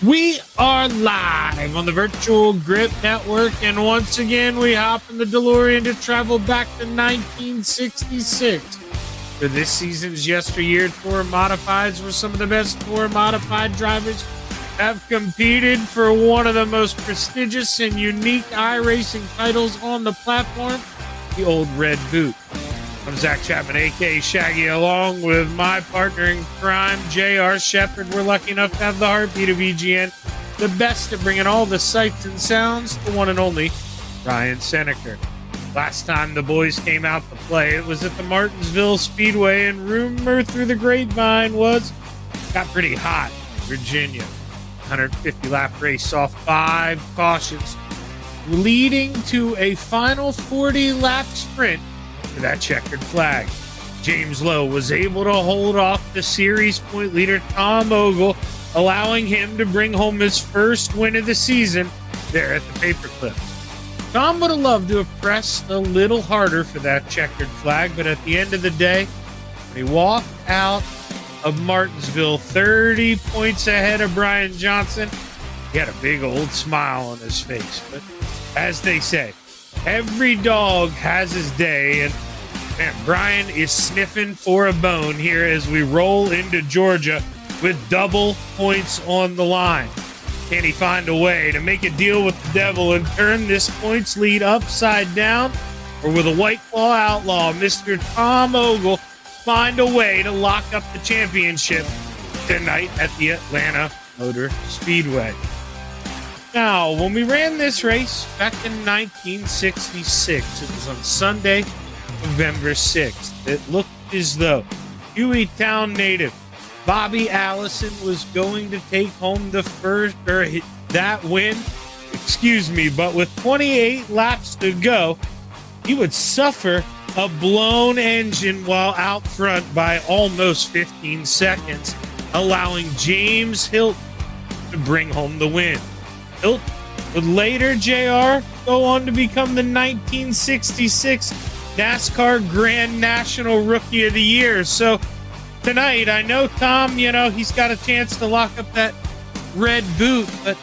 We are live on the Virtual Grip Network, and once again, we hop in the DeLorean to travel back to 1966 for this season's YesterYear Tour Modifieds, where some of the best Tour Modified drivers have competed for one of the most prestigious and unique iRacing titles on the platform, the Old Red Boot. I'm Zach Chapman, a.k.a. Shaggy, along with my partner in crime, J.R. Shepard. We're lucky enough to have the heartbeat of EGN, the best at bringing all the sights and sounds, the one and only Ryan Seneker. Last time the boys came out to play, it was at the Martinsville Speedway, and rumor through the grapevine was got pretty hot in Virginia. 150-lap race off 5 cautions, leading to a final 40-lap sprint to that checkered flag. James Lowe was able to hold off the series point leader Tom Ogle, allowing him to bring home his first win of the season there at the paperclip. Tom would have loved to have pressed a little harder for that checkered flag, but at the end of the day, when he walked out of Martinsville 30 points ahead of Brian Johnson, he had a big old smile on his face. But as they say, every dog has his day, and man, Brian is sniffing for a bone here as we roll into Georgia with double points on the line. Can he find a way to make a deal with the devil and turn this points lead upside down? Or will the White Claw outlaw, Mr. Tom Ogle, find a way to lock up the championship tonight at the Atlanta Motor Speedway? Now, when we ran this race back in 1966, it was on Sunday, November 6th. It looked as though Hueytown native Bobby Allison was going to take home the first, or that win, but with 28 laps to go, he would suffer a blown engine while out front by almost 15 seconds, allowing James Hilton to bring home the win. Hilton would later, JR, go on to become the 1966 NASCAR Grand National Rookie of the Year. So tonight, I know Tom, he's got a chance to lock up that red boot, but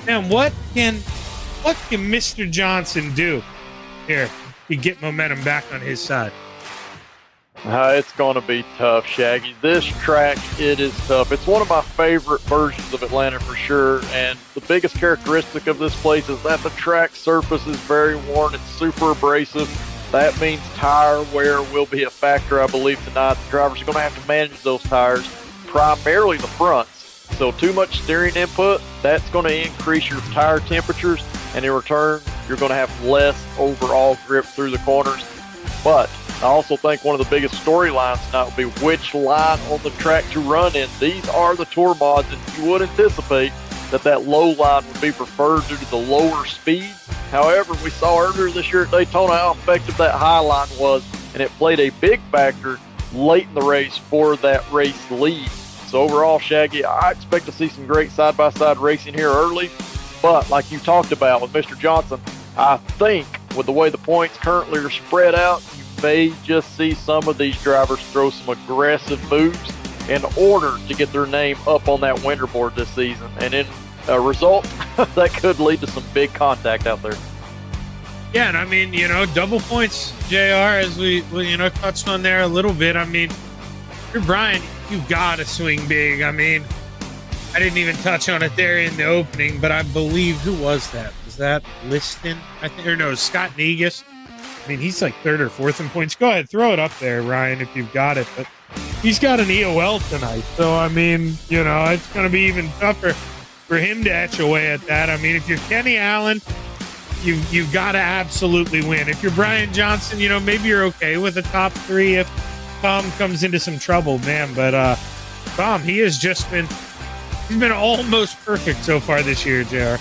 man, what can Mr. Johnson do here to get momentum back on his side? It's going to be tough, Shaggy. This track, it is tough. It's one of my favorite versions of Atlanta for sure, and the biggest characteristic of this place is that the track surface is very worn. It's super abrasive. That means tire wear will be a factor, I believe, tonight. The drivers are going to have to manage those tires, primarily the fronts. So too much steering input, that's going to increase your tire temperatures, and in return, you're going to have less overall grip through the corners. But I also think one of the biggest storylines tonight will be which line on the track to run in. These are the tour mods, and you would anticipate that low line would be preferred due to the lower speeds. However, we saw earlier this year at Daytona how effective that high line was, and it played a big factor late in the race for that race lead. So overall, Shaggy, I expect to see some great side-by-side racing here early. But like you talked about with Mr. Johnson, I think with the way the points currently are spread out, you may just see some of these drivers throw some aggressive moves in order to get their name up on that winner board this season. And in a result, that could lead to some big contact out there. Yeah, and I mean, double points, JR, as we touched on there a little bit. I mean, if you're Brian, you've got to swing big. I mean, I didn't even touch on it there in the opening, but I believe, who was that? Was that Liston? I think, or no, Scott Negus. I mean, he's like third or fourth in points. Go ahead, throw it up there, Ryan, if you've got it. But he's got an EOL tonight. So, I mean, it's going to be even tougher for him to etch away at that. I mean, if you're Kenny Allen, you've got to absolutely win. If you're Brian Johnson, maybe you're okay with a top 3 if Tom comes into some trouble, man. But Tom, he's been almost perfect so far this year, JR.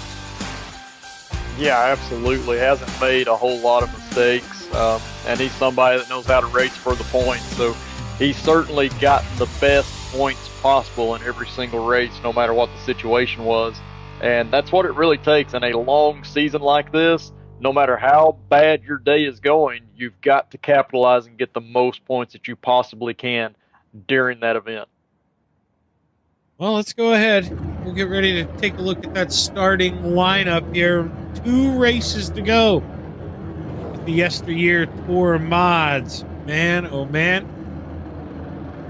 Yeah, absolutely. Hasn't made a whole lot of mistakes, and he's somebody that knows how to race for the points. So he's certainly gotten the best points possible in every single race, no matter what the situation was. And that's what it really takes in a long season like this. No matter how bad your day is going, you've got to capitalize and get the most points that you possibly can during that event. Well, let's go ahead. We'll get ready to take a look at that starting lineup here. 2 races to go with the YesterYear Tour mods. Man, oh man.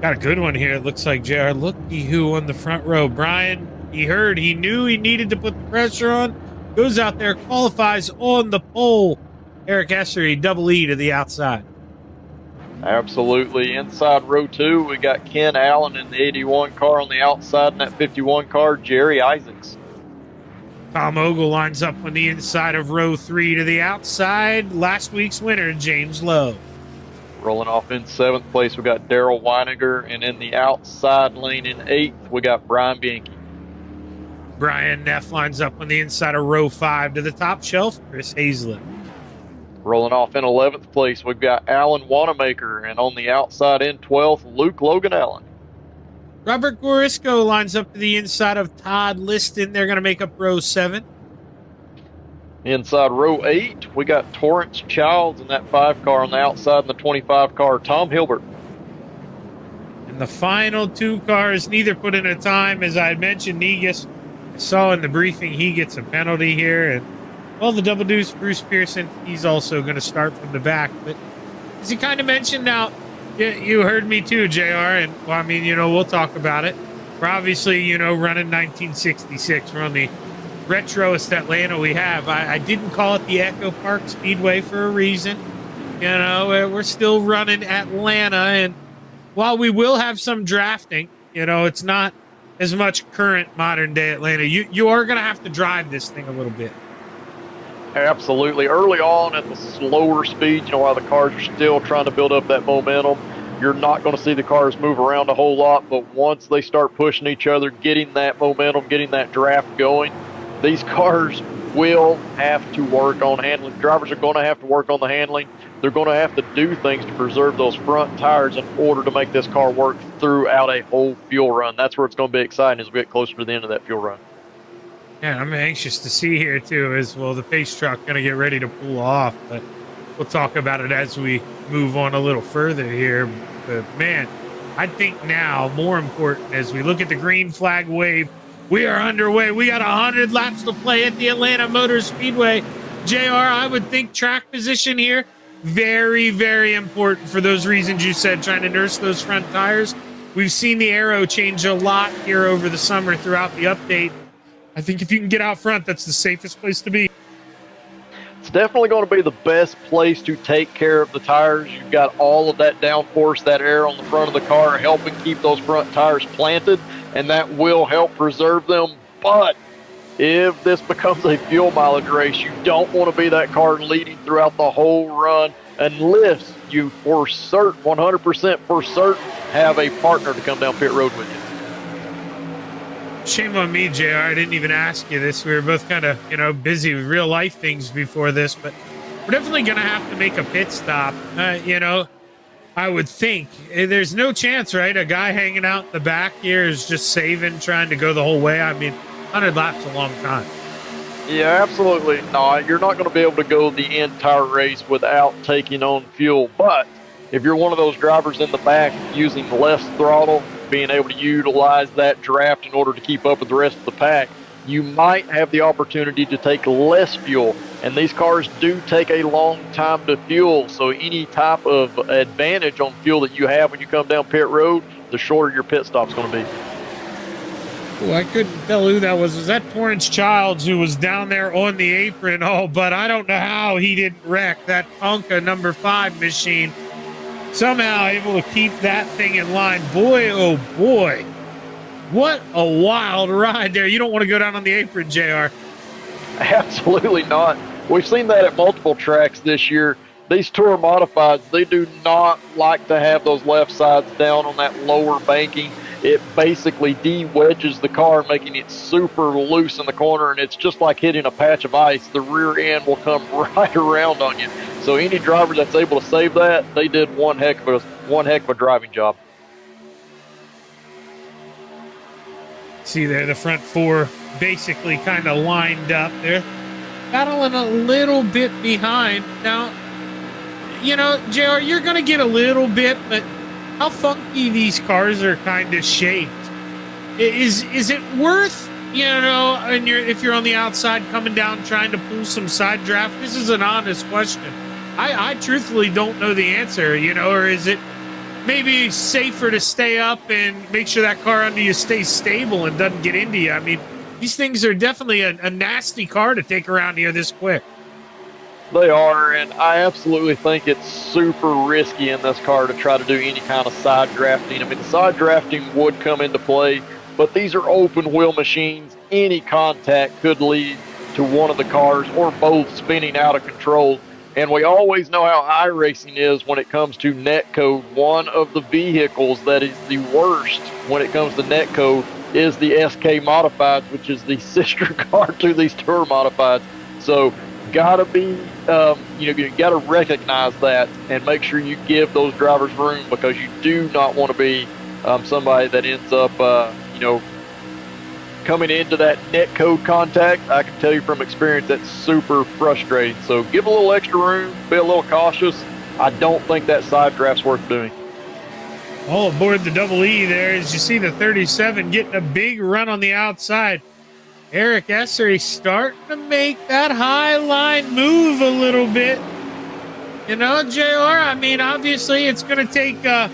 Got a good one here. It looks like JR. Looky who on the front row. Brian, he knew he needed to put the pressure on. Goes out there, qualifies on the pole. Eric Essery, double E to the outside. Absolutely. Inside row 2, we got Ken Allen in the 81 car. On the outside in that 51 car, Jerry Isaacs. Tom Ogle lines up on the inside of row 3 to the outside. Last week's winner, James Lowe. Rolling off in 7th place, we got Daryl Weiniger. And in the outside lane in 8th, we got Brian Bianchi. Brian Neff lines up on the inside of row 5 to the top shelf, Chris Hazlett. Rolling off in 11th place, we've got Alan Wanamaker, and on the outside in 12th, Luke Logan Allen. Robert Gorisco lines up to the inside of Todd Liston. They're going to make up row 7. Inside row 8, we got Torrance Childs in that 5 car. On the outside in the 25 car, Tom Hilbert. And the final 2 cars, neither put in a time. As I had mentioned, Negus, I saw in the briefing, he gets a penalty here, and well, the double deuce, Bruce Pearson, he's also going to start from the back. But as he kind of mentioned now, you heard me too, JR, and well, I mean, we'll talk about it. We're obviously, running 1966. We're on the retroest Atlanta we have. I didn't call it the Echo Park Speedway for a reason. We're still running Atlanta, and while we will have some drafting, it's not as much current modern day Atlanta. You are going to have to drive this thing a little bit. Absolutely. Early on at the slower speed, while the cars are still trying to build up that momentum, you're not going to see the cars move around a whole lot. But once they start pushing each other, getting that momentum, getting that draft going, these cars will have to work on handling. Drivers are going to have to work on the handling. They're going to have to do things to preserve those front tires in order to make this car work throughout a whole fuel run. That's where it's going to be exciting as we get closer to the end of that fuel run. Yeah, I'm anxious to see here, too, as well, the pace truck going to get ready to pull off. But we'll talk about it as we move on a little further here. But, man, I think now, more important, as we look at the green flag wave, we are underway. We got 100 laps to play at the Atlanta Motor Speedway. JR, I would think track position here, very, very important for those reasons you said, trying to nurse those front tires. We've seen the aero change a lot here over the summer throughout the update. I think if you can get out front, that's the safest place to be. It's definitely going to be the best place to take care of the tires. You've got all of that downforce, that air on the front of the car, helping keep those front tires planted, and that will help preserve them. But if this becomes a fuel mileage race, you don't want to be that car leading throughout the whole run unless you, for certain, 100% for certain, have a partner to come down pit road with you. Shame on me, JR. I didn't even ask you this. We were both kind of, busy with real life things before this, but we're definitely going to have to make a pit stop. I would think there's no chance, right? A guy hanging out in the back here is just saving, trying to go the whole way. I mean, 100 laps is a long time. Yeah, absolutely not. You're not going to be able to go the entire race without taking on fuel. But if you're one of those drivers in the back using less throttle, being able to utilize that draft in order to keep up with the rest of the pack, you might have the opportunity to take less fuel. And these cars do take a long time to fuel, so any type of advantage on fuel that you have when you come down pit road, the shorter your pit stop's going to be. Well, I couldn't tell who that was. Was that Torrance Childs who was down there on the apron? Oh, but I don't know how he didn't wreck that Tonka number 5 machine. Somehow able to keep that thing in line. Boy, oh boy. What a wild ride there. You don't want to go down on the apron, JR. Absolutely not. We've seen that at multiple tracks this year. These Tour Modifieds, they do not like to have those left sides down on that lower banking. It basically de-wedges the car, making it super loose in the corner, and it's just like hitting a patch of ice. The rear end will come right around on you. So any driver that's able to save that, they did one heck of a driving job. See there, the front 4 basically kind of lined up there, battling a little bit behind. Now, JR, you're going to get a little bit, but how funky these cars are kind of shaped. Is it worth, and if you're on the outside coming down trying to pull some side draft? This is an honest question. I truthfully don't know the answer, or is it maybe safer to stay up and make sure that car under you stays stable and doesn't get into you? I mean, these things are definitely a nasty car to take around here this quick. They are, and I absolutely think it's super risky in this car to try to do any kind of side drafting. I mean, the side drafting would come into play, but these are open wheel machines. Any contact could lead to one of the cars or both spinning out of control. And we always know how iRacing is when it comes to netcode. One of the vehicles that is the worst when it comes to netcode is the SK Modifieds, which is the sister car to these Tour Modifieds. So gotta be, you gotta recognize that and make sure you give those drivers room, because you do not want to be somebody that ends up, coming into that netcode contact. I can tell you from experience that's super frustrating. So give a little extra room, be a little cautious. I don't think that side draft's worth doing. All aboard the Double E there, as you see the 37 getting a big run on the outside. Eric Essery starting to make that high line move a little bit. JR, I mean, obviously it's going to take a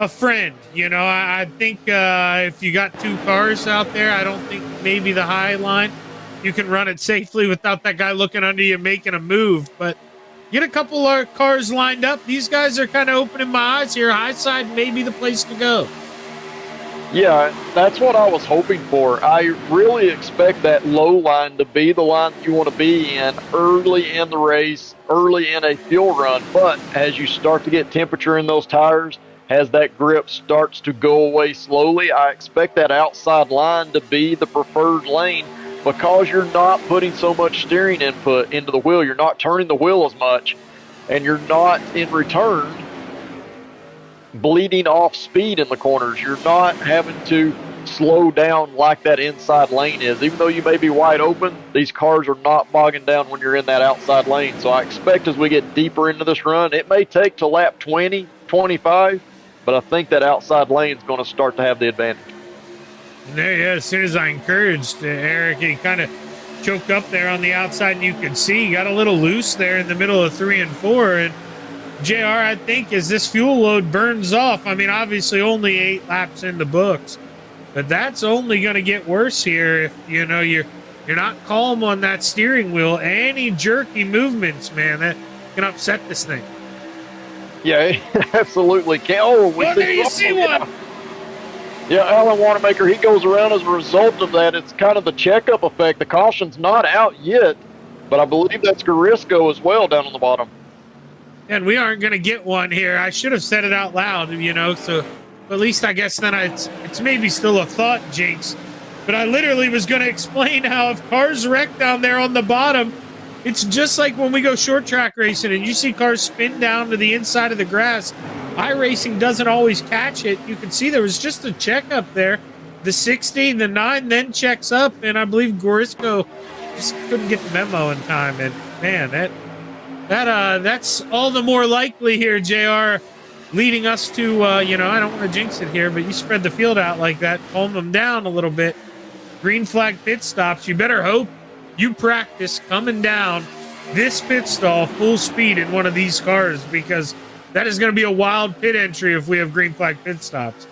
friend. I think if you got two cars out there, I don't think maybe the high line, you can run it safely without that guy looking under you making a move. But get a couple of cars lined up. These guys are kind of opening my eyes here. High side may be the place to go. Yeah, that's what I was hoping for. I really expect that low line to be the line you want to be in early in the race, early in a fuel run. But as you start to get temperature in those tires, as that grip starts to go away slowly, I expect that outside line to be the preferred lane, because you're not putting so much steering input into the wheel. You're not turning the wheel as much, and you're not, in return, bleeding off speed in the corners. You're not having to slow down like that inside lane is. Even though you may be wide open, these cars are not bogging down when you're in that outside lane. So I expect as we get deeper into this run, it may take to lap 20, 25, but I think that outside lane is going to start to have the advantage. There, as soon as I encouraged Eric, he kind of choked up there on the outside, and you could see he got a little loose there in the middle of 3 and 4. And JR, I think as this fuel load burns off, I mean, obviously only 8 laps in the books, but that's only going to get worse here if, you're not calm on that steering wheel. Any jerky movements, man, that can upset this thing. Yeah, absolutely can. There you see one. Yeah, Alan Wanamaker, he goes around as a result of that. It's kind of the checkup effect. The caution's not out yet, but I believe that's Garisco as well down on the bottom. And we aren't going to get one here. I should have said it out loud, so at least I guess then it's maybe still a thought, Jinx. But I literally was going to explain how if cars wreck down there on the bottom, it's just like when we go short track racing and you see cars spin down to the inside of the grass. iRacing doesn't always catch it. You can see there was just a check up there. The 60, the 9 then checks up, and I believe Gorisco just couldn't get the memo in time. And man, that's all the more likely here, JR, leading us to, I don't want to jinx it here, but you spread the field out like that, calm them down a little bit. Green flag pit stops. You better hope you practice coming down this pit stall full speed in one of these cars, because that is going to be a wild pit entry if we have green flag pit stops.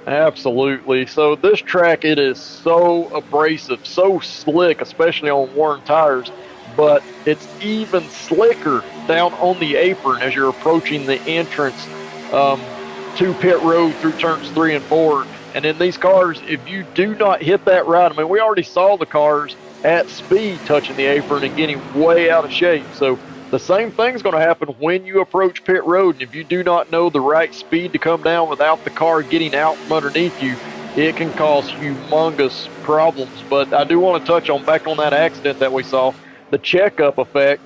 Absolutely. So this track, it is so abrasive, so slick, especially on worn tires, but it's even slicker down on the apron as you're approaching the entrance to pit road through turns 3 and 4. And in these cars, if you do not hit that right, I mean, we already saw the cars at speed touching the apron and getting way out of shape. So the same thing's going to happen when you approach pit road. And if you do not know the right speed to come down without the car getting out from underneath you, it can cause humongous problems. But I do want to touch on back on that accident that we saw, the checkup effect.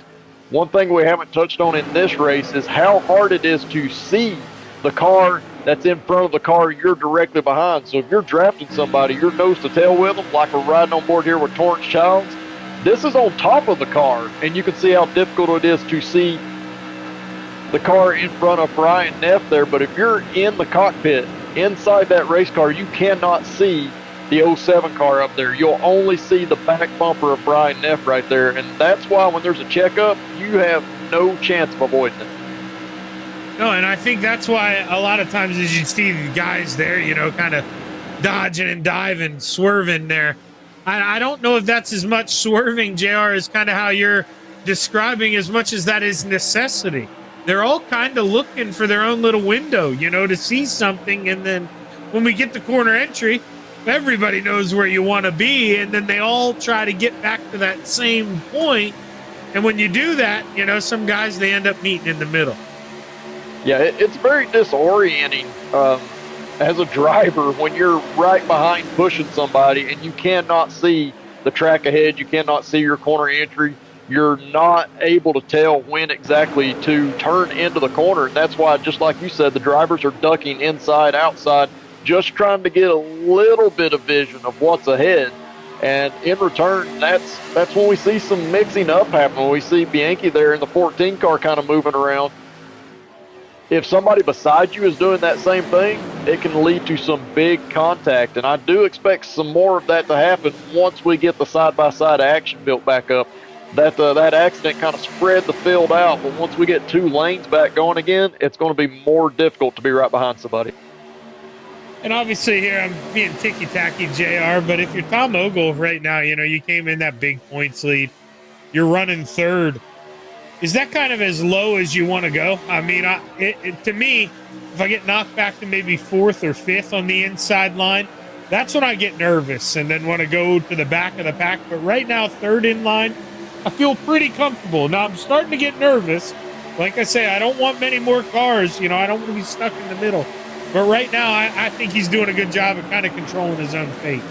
One thing we haven't touched on in this race is how hard it is to see the car that's in front of the car you're directly behind. So if you're drafting somebody, you're nose to tail with them, like we're riding on board here with Torrance Childs, this is on top of the car, and you can see how difficult it is to see the car in front of Brian Neff there. But if you're in the cockpit, inside that race car, you cannot see the '07 car up there. You'll only see the back bumper of Brian Neff right there, and that's why when there's a checkup, you have no chance of avoiding it. No, and I think that's why a lot of times as you see the guys there, kind of dodging and diving, swerving there. I don't know if that's as much swerving, JR, as kind of how you're describing, as much as that is necessity. They're all kind of looking for their own little window, to see something. And then when we get to corner entry, everybody knows where you want to be. And then they all try to get back to that same point. And when you do that, some guys, they end up meeting in the middle. Yeah, it's very disorienting as a driver when you're right behind pushing somebody and you cannot see the track ahead. You cannot see your corner entry. You're not able to tell when exactly to turn into the corner. And that's why, just like you said, the drivers are ducking inside, outside, just trying to get a little bit of vision of what's ahead. And in return, that's when we see some mixing up happen. When we see Bianchi there in the 14 car kind of moving around. If somebody beside you is doing that same thing, it can lead to some big contact. And I do expect some more of that to happen once we get the side-by-side action built back up. That accident kind of spread the field out, but once we get two lanes back going again, it's going to be more difficult to be right behind somebody. And obviously here I'm being ticky-tacky, JR, but if you're Tom Ogle right now, you came in that big points lead, you're running third. Is that kind of as low as you want to go? I mean, to me, if I get knocked back to maybe fourth or fifth on the inside line, that's when I get nervous and then want to go to the back of the pack. But right now, third in line, I feel pretty comfortable. Now, I'm starting to get nervous. Like I say, I don't want many more cars. I don't want to be stuck in the middle. But right now, I think he's doing a good job of kind of controlling his own fate.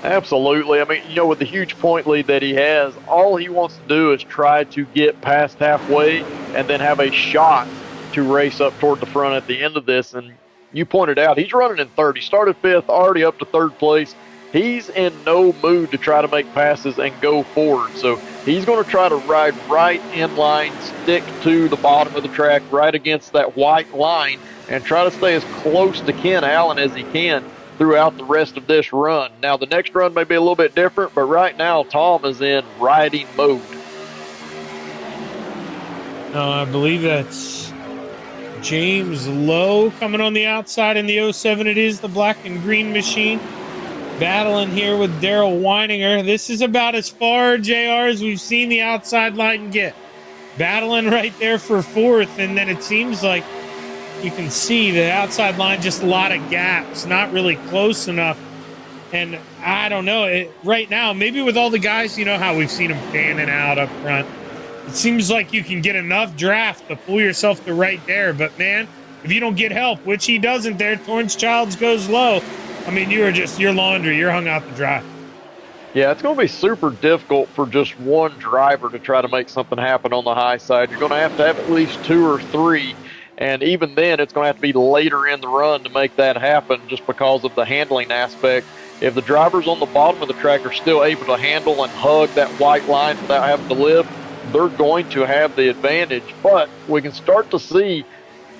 Absolutely. I mean, with the huge point lead that he has, all he wants to do is try to get past halfway and then have a shot to race up toward the front at the end of this. And you pointed out, he's running in third. He started fifth, already up to third place. He's in no mood to try to make passes and go forward. So he's going to try to ride right in line, stick to the bottom of the track, right against that white line, and try to stay as close to Ken Allen as he can throughout the rest of this run. Now, the next run may be a little bit different, but right now, Tom is in riding mode. I believe that's James Lowe coming on the outside in the 07. It is the black and green machine. Battling here with Daryl Weininger. This is about as far, JR, as we've seen the outside line get. Battling right there for fourth, and then it seems like you can see the outside line, just a lot of gaps, not really close enough. And I don't know, right now, maybe with all the guys, how we've seen them fanning out up front, it seems like you can get enough draft to pull yourself to right there. But, man, if you don't get help, which he doesn't there, Torrance Childs goes low. I mean, you're laundry. You're hung out to dry. Yeah, it's going to be super difficult for just one driver to try to make something happen on the high side. You're going to have at least two or three. And even then, it's going to have to be later in the run to make that happen just because of the handling aspect. If the drivers on the bottom of the track are still able to handle and hug that white line without having to lift, they're going to have the advantage. But we can start to see,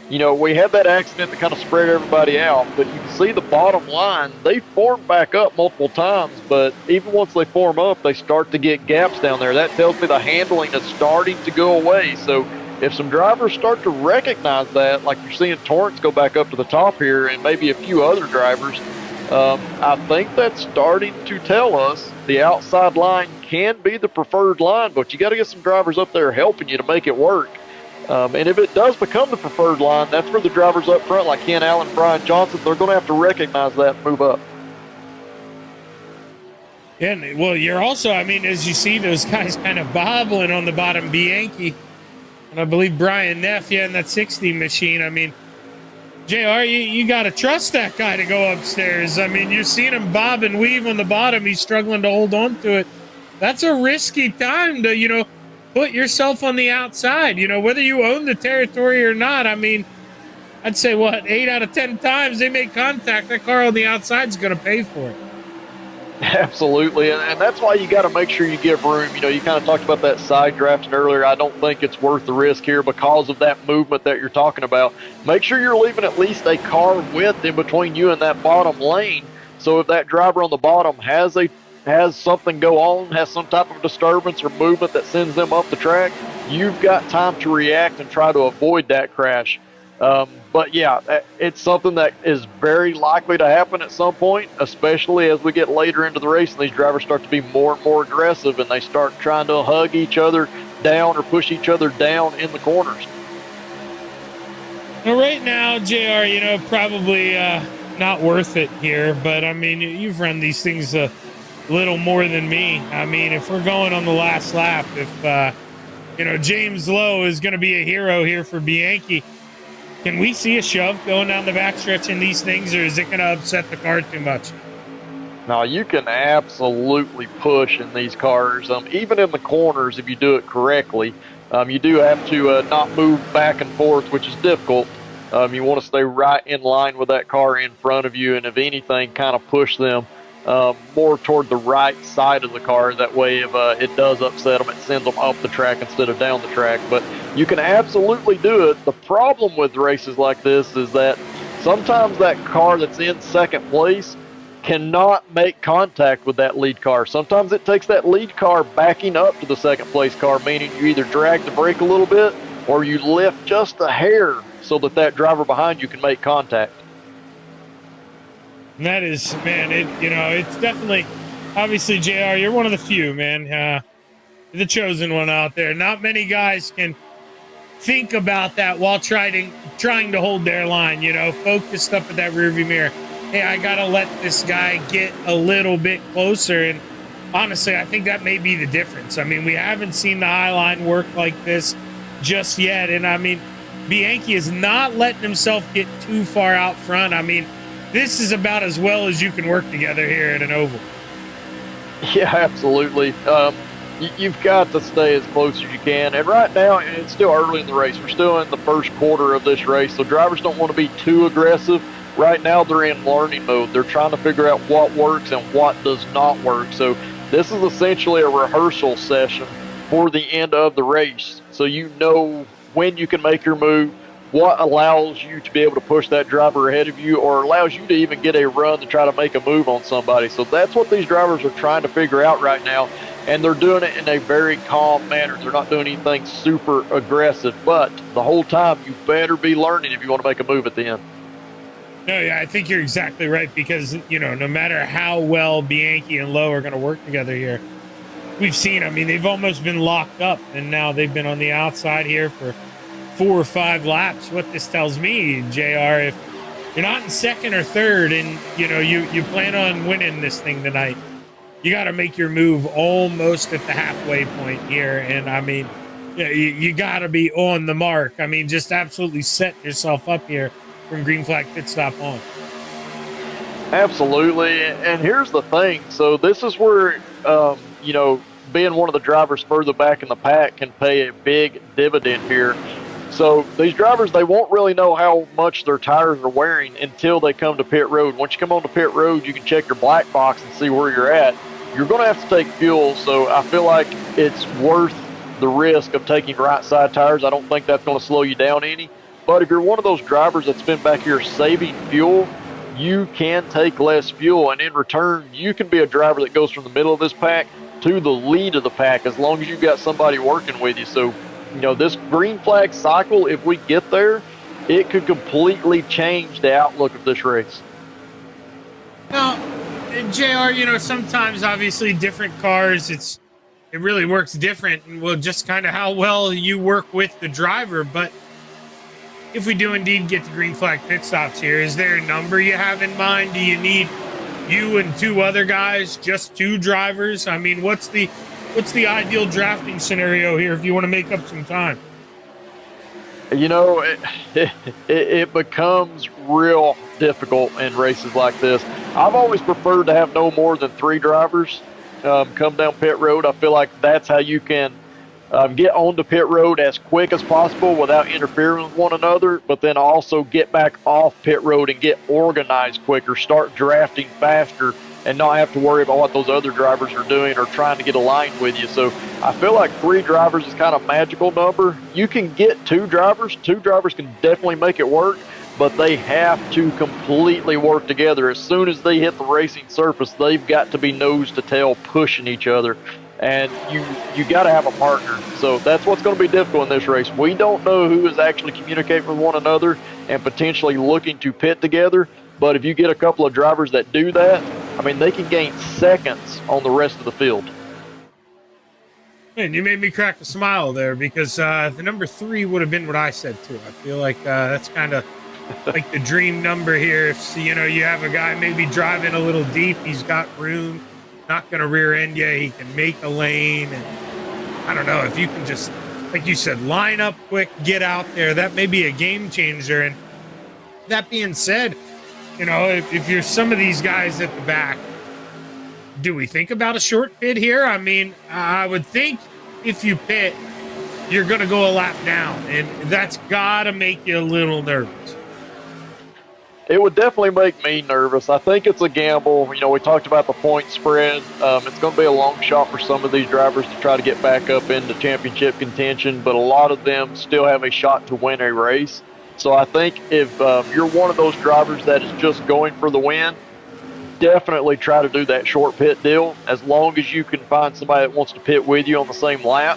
we had that accident that kind of spread everybody out, but you can see the bottom line, they form back up multiple times, but even once they form up, they start to get gaps down there. That tells me the handling is starting to go away. So if some drivers start to recognize that, like you're seeing Torrance go back up to the top here and maybe a few other drivers, I think that's starting to tell us the outside line can be the preferred line, but you got to get some drivers up there helping you to make it work. And if it does become the preferred line, that's where the drivers up front, like Ken Allen and Brian Johnson, they're going to have to recognize that and move up. And, well, you're also, as you see those guys kind of bobbling on the bottom, Bianchi, and I believe Brian Neff, in that 60 machine. JR, you got to trust that guy to go upstairs. You're seeing him bob and weave on the bottom. He's struggling to hold on to it. That's a risky time to, put yourself on the outside, whether you own the territory or not. I'd say, 8 out of 10 times they make contact, that car on the outside is going to pay for it. Absolutely, and that's why you got to make sure you give room. You kind of talked about that side drafting earlier. I don't think it's worth the risk here because of that movement that you're talking about. Make sure you're leaving at least a car width in between you and that bottom lane So if that driver on the bottom has something go on, has some type of disturbance or movement that sends them up the track, you've got time to react and try to avoid that crash. But yeah, it's something that is very likely to happen at some point, especially as we get later into the race and these drivers start to be more and more aggressive and they start trying to hug each other down or push each other down in the corners. Now, right now, JR, probably not worth it here, but I mean, you've run these things a little more than me. I mean, if we're going on the last lap, if James Lowe is going to be a hero here for Bianchi, can we see a shove going down the backstretch in these things, or is it going to upset the car too much? Now, you can absolutely push in these cars, even in the corners if you do it correctly. You do have to not move back and forth, which is difficult. You want to stay right in line with that car in front of you, and if anything, kind of push them more toward the right side of the car. That way, if it does upset them, it sends them up the track instead of down the track. But you can absolutely do it. The problem with races like this is that sometimes that car that's in second place cannot make contact with that lead car. Sometimes it takes that lead car backing up to the second place car, meaning you either drag the brake a little bit or you lift just a hair so that driver behind you can make contact. And that is, man, it's definitely, obviously, JR, you're one of the few, man, the chosen one out there. Not many guys can think about that while trying to hold their line, focused up at that rearview mirror. Hey, I got to let this guy get a little bit closer. And honestly, I think that may be the difference. I mean, we haven't seen the high line work like this just yet. And I mean, Bianchi is not letting himself get too far out front. I mean, this is about as well as you can work together here at an oval. Yeah, absolutely. You've got to stay as close as you can. And right now, it's still early in the race. We're still in the first quarter of this race, so drivers don't want to be too aggressive. Right now, they're in learning mode. They're trying to figure out what works and what does not work. So this is essentially a rehearsal session for the end of the race. So you know when you can make your move, what allows you to be able to push that driver ahead of you or allows you to even get a run to try to make a move on somebody. So that's what these drivers are trying to figure out right now, and they're doing it in a very calm manner. They're not doing anything super aggressive, but the whole time you better be learning if you want to make a move at the end. No, yeah, I think you're exactly right because, no matter how well Bianchi and Lowe are going to work together here, we've seen, they've almost been locked up, and now they've been on the outside here for 4 or 5 laps. What this tells me, JR, if you're not in second or third and, you plan on winning this thing tonight, you got to make your move almost at the halfway point here. And, you got to be on the mark. Just absolutely set yourself up here from green flag pit stop on. Absolutely. And here's the thing. So this is where, being one of the drivers further back in the pack can pay a big dividend here. So these drivers, they won't really know how much their tires are wearing until they come to pit road. Once you come on to pit road, you can check your black box and see where you're at. You're going to have to take fuel, so I feel like it's worth the risk of taking right side tires. I don't think that's going to slow you down any. But if you're one of those drivers that's been back here saving fuel, you can take less fuel, and in return, you can be a driver that goes from the middle of this pack to the lead of the pack as long as you've got somebody working with you. So, this green flag cycle, if we get there, it could completely change the outlook of this race. Now, JR, sometimes obviously different cars, it really works different, and well, just kind of how well you work with the driver. But if we do indeed get to green flag pit stops here, is there a number you have in mind? Do you need you and 2 other guys, just 2 drivers? What's the ideal drafting scenario here if you want to make up some time? It becomes real difficult in races like this. I've always preferred to have no more than 3 drivers come down pit road. I feel like that's how you can get onto pit road as quick as possible without interfering with one another, but then also get back off pit road and get organized quicker, start drafting faster, and not have to worry about what those other drivers are doing or trying to get aligned with you. So I feel like 3 drivers is kind of a magical number. You can get 2 drivers. 2 drivers can definitely make it work. but they have to completely work together. As soon as they hit the racing surface, they've got to be nose to tail pushing each other. And you got to have a partner. So that's what's going to be difficult in this race. We don't know who is actually communicating with one another and potentially looking to pit together. But if you get a couple of drivers that do that, I mean, they can gain seconds on the rest of the field. Man, you made me crack a smile there because the number 3 would have been what I said too. I feel like that's kind of like the dream number here. If you have a guy maybe driving a little deep, he's got room, not going to rear end you, he can make a lane, and I don't know if you can just, like you said, line up quick, get out there. That may be a game changer. And that being said, if you're some of these guys at the back, do we think about a short pit here? I mean, I would think if you pit, you're going to go a lap down, and that's got to make you a little nervous. It would definitely make me nervous. I think it's a gamble. We talked about the point spread. It's going to be a long shot for some of these drivers to try to get back up into championship contention, but a lot of them still have a shot to win a race. So I think if you're one of those drivers that is just going for the win, definitely try to do that short pit deal. As long as you can find somebody that wants to pit with you on the same lap,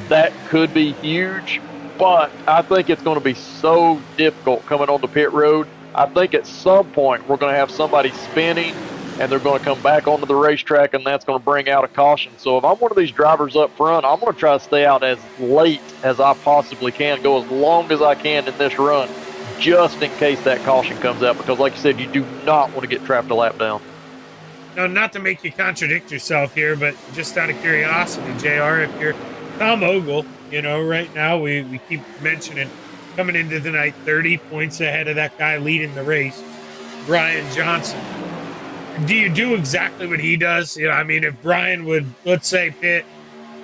that could be huge. But I think it's going to be so difficult coming on the pit road. I think at some point we're going to have somebody spinning and they're going to come back onto the racetrack, and that's going to bring out a caution. So if I'm one of these drivers up front, I'm going to try to stay out as late as I possibly can, go as long as I can in this run, just in case that caution comes out, because like you said, you do not want to get trapped a lap down. No, not to make you contradict yourself here, but just out of curiosity, JR, if you're Tom Ogle, right now we keep mentioning coming into the night 30 points ahead of that guy leading the race, Brian Johnson. Do you do exactly what he does? I mean, if Brian would, let's say, pit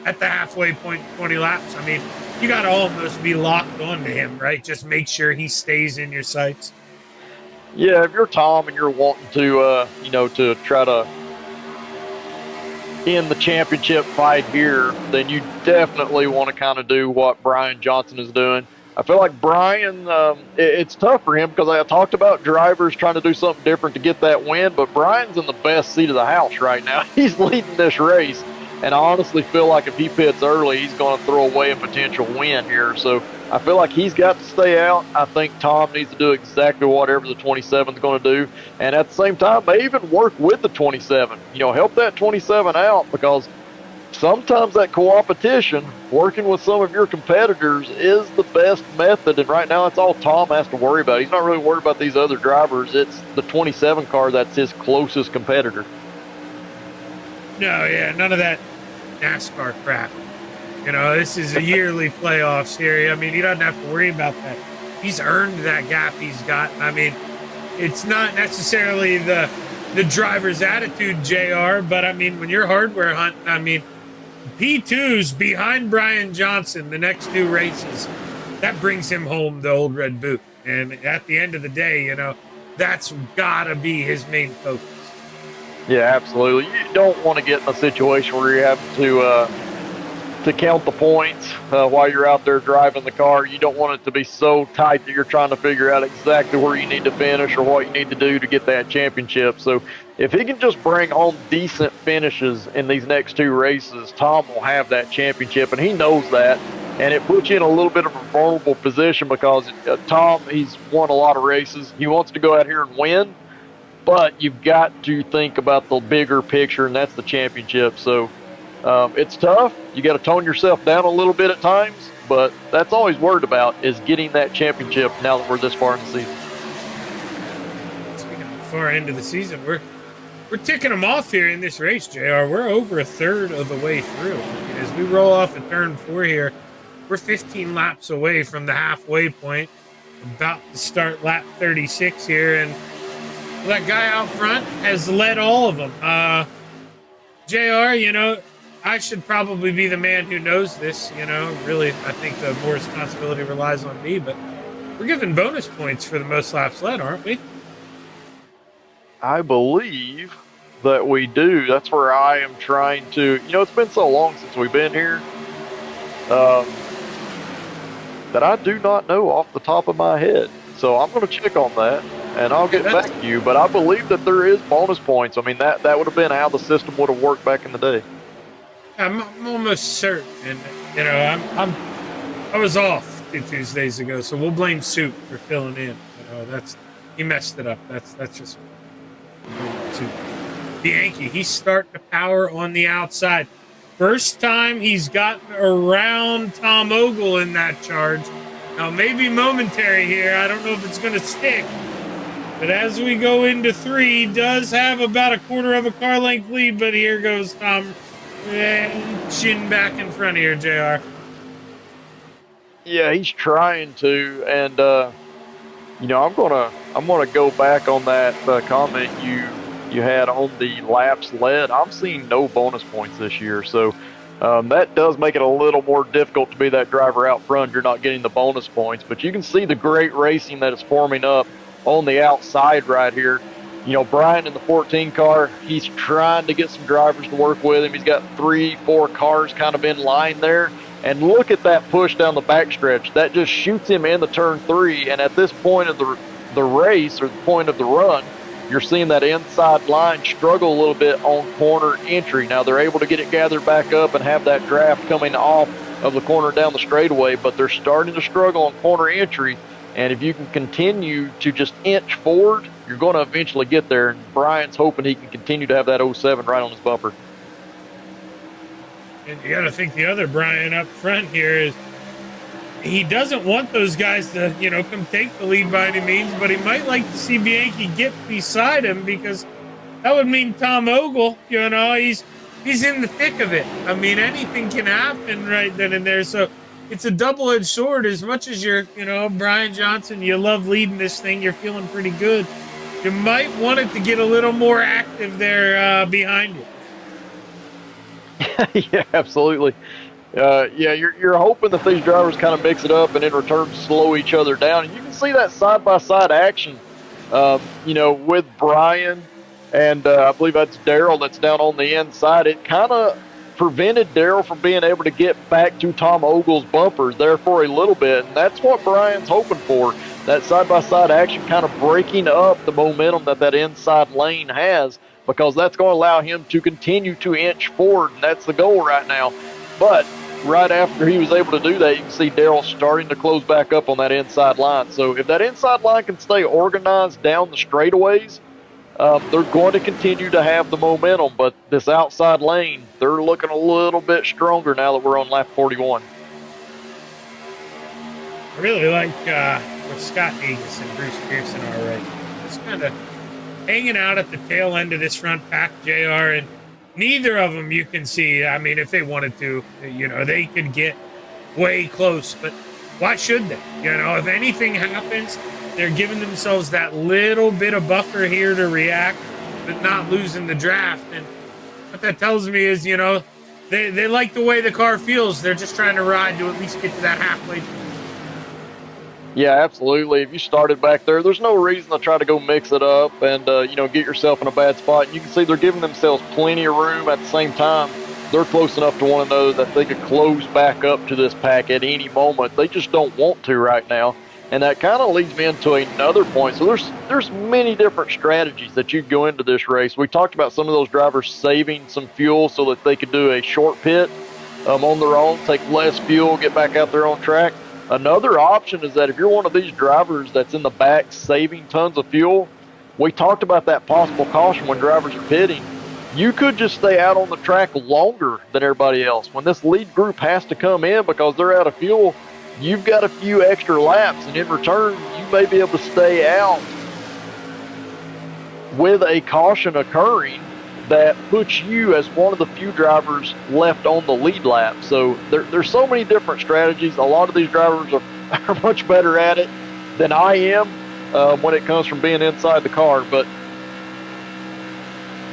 at the halfway point 20 laps, I mean, you got to almost be locked on to him, right? Just make sure he stays in your sights. Yeah, if you're Tom and you're wanting to, to try to end the championship fight here, then you definitely want to kind of do what Brian Johnson is doing. I feel like Brian, it's tough for him because I talked about drivers trying to do something different to get that win, but Brian's in the best seat of the house right now. He's leading this race, and I honestly feel like if he pits early, he's going to throw away a potential win here. So I feel like he's got to stay out. I think Tom needs to do exactly whatever the 27 is going to do, and at the same time, may even work with the 27. Help that 27 out, because sometimes that co-opetition, working with some of your competitors, is the best method. And right now, that's all Tom has to worry about. He's not really worried about these other drivers. It's the 27 car that's his closest competitor. No, yeah, none of that NASCAR crap. This is a yearly playoffs here. I mean, he doesn't have to worry about that. He's earned that gap he's got. I mean, it's not necessarily the driver's attitude, JR, but I mean, when you're hardware hunting, I mean, P2's behind Brian Johnson the next 2 races. That brings him home the old red boot. And at the end of the day, that's got to be his main focus. Yeah, absolutely. You don't want to get in a situation where you have to count the points while you're out there driving the car. You don't want it to be so tight that you're trying to figure out exactly where you need to finish or what you need to do to get that championship. So if he can just bring home decent finishes in these next 2 races, Tom will have that championship, and he knows that. And it puts you in a little bit of a vulnerable position because Tom, he's won a lot of races. He wants to go out here and win, but you've got to think about the bigger picture, and that's the championship. So it's tough. You got to tone yourself down a little bit at times, but that's all he's worried about, is getting that championship now that we're this far in the season. Speaking of far end of the season, we're ticking them off here in this race, JR. We're over a third of the way through. And as we roll off at turn 4 here, we're 15 laps away from the halfway point, about to start lap 36 here, and that guy out front has led all of them. JR, I should probably be the man who knows this, really. I think the more responsibility relies on me, but we're giving bonus points for the most laps led, aren't we? I believe that we do. That's where I am trying to, it's been so long since we've been here that I do not know off the top of my head. So I'm going to check on that, and I'll get back to you. But I believe that there is bonus points. I mean, that would have been how the system would have worked back in the day. I'm almost certain, and you know, I was off 2 Tuesdays ago, so we'll blame Soup for filling in. You know, he messed it up. That's just Soup. The Yankee, he's starting to power on the outside. First time he's gotten around Tom Ogle in that charge. Now, maybe momentary here. I don't know if it's going to stick. But as we go into 3, he does have about a quarter of a car length lead. But here goes Tom chin back in front here, JR. Yeah, he's trying to. And, you know, I'm gonna go back on that comment you had on the laps led. I'm seeing no bonus points this year. So that does make it a little more difficult to be that driver out front. You're not getting the bonus points, but you can see the great racing that is forming up on the outside right here. You know, Brian in the 14 car, he's trying to get some drivers to work with him. He's got 3-4 cars kind of in line there. And look at that push down the backstretch. That just shoots him into turn 3. And at this point of the race, or the point of the run, you're seeing that inside line struggle a little bit on corner entry. Now, they're able to get it gathered back up and have that draft coming off of the corner down the straightaway, but they're starting to struggle on corner entry. And if you can continue to just inch forward, you're going to eventually get there. And Brian's hoping he can continue to have that 07 right on his bumper. And you got to think the other Brian up front here is he doesn't want those guys to, you know, come take the lead by any means, but he might like to see Bianchi get beside him because that would mean Tom Ogle, you know, he's in the thick of it. I mean, anything can happen right then and there. So it's a double-edged sword. As much as you're, you know, Brian Johnson, you love leading this thing, you're feeling pretty good. You might want it to get a little more active there behind you. Yeah, absolutely. Yeah, you're hoping that these drivers kind of mix it up and in return slow each other down. And you can see that side-by-side action, you know, with Brian and I believe that's Daryl that's down on the inside. It kind of prevented Daryl from being able to get back to Tom Ogle's bumpers there for a little bit. And that's what Brian's hoping for, that side-by-side action kind of breaking up the momentum that inside lane has, because that's going to allow him to continue to inch forward, and that's the goal right now. But right after he was able to do that, you can see Daryl starting to close back up on that inside line. So if that inside line can stay organized down the straightaways, they're going to continue to have the momentum. But this outside lane, they're looking a little bit stronger now that we're on lap 41. I really like what Scott Hagas and Bruce Pearson are right now. Just kind of hanging out at the tail end of this front pack, JR, and neither of them you can see. I mean, if they wanted to, you know, they could get way close, but why should they? You know, if anything happens, they're giving themselves that little bit of buffer here to react, but not losing the draft. And what that tells me is, you know, they like the way the car feels. They're just trying to ride to at least get to that halfway point. Yeah, absolutely. If you started back there, there's no reason to try to go mix it up and, you know, get yourself in a bad spot. And you can see they're giving themselves plenty of room. At the same time, they're close enough to one another that they could close back up to this pack at any moment. They just don't want to right now. And that kind of leads me into another point. So there's many different strategies that you go into this race. We talked about some of those drivers saving some fuel so that they could do a short pit on their own, take less fuel, get back out there on track. Another option is that if you're one of these drivers that's in the back saving tons of fuel, we talked about that possible caution when drivers are pitting. You could just stay out on the track longer than everybody else. When this lead group has to come in because they're out of fuel, you've got a few extra laps, and in return, you may be able to stay out with a caution occurring that puts you as one of the few drivers left on the lead lap. So there's so many different strategies. A lot of these drivers are much better at it than I am when it comes from being inside the car. But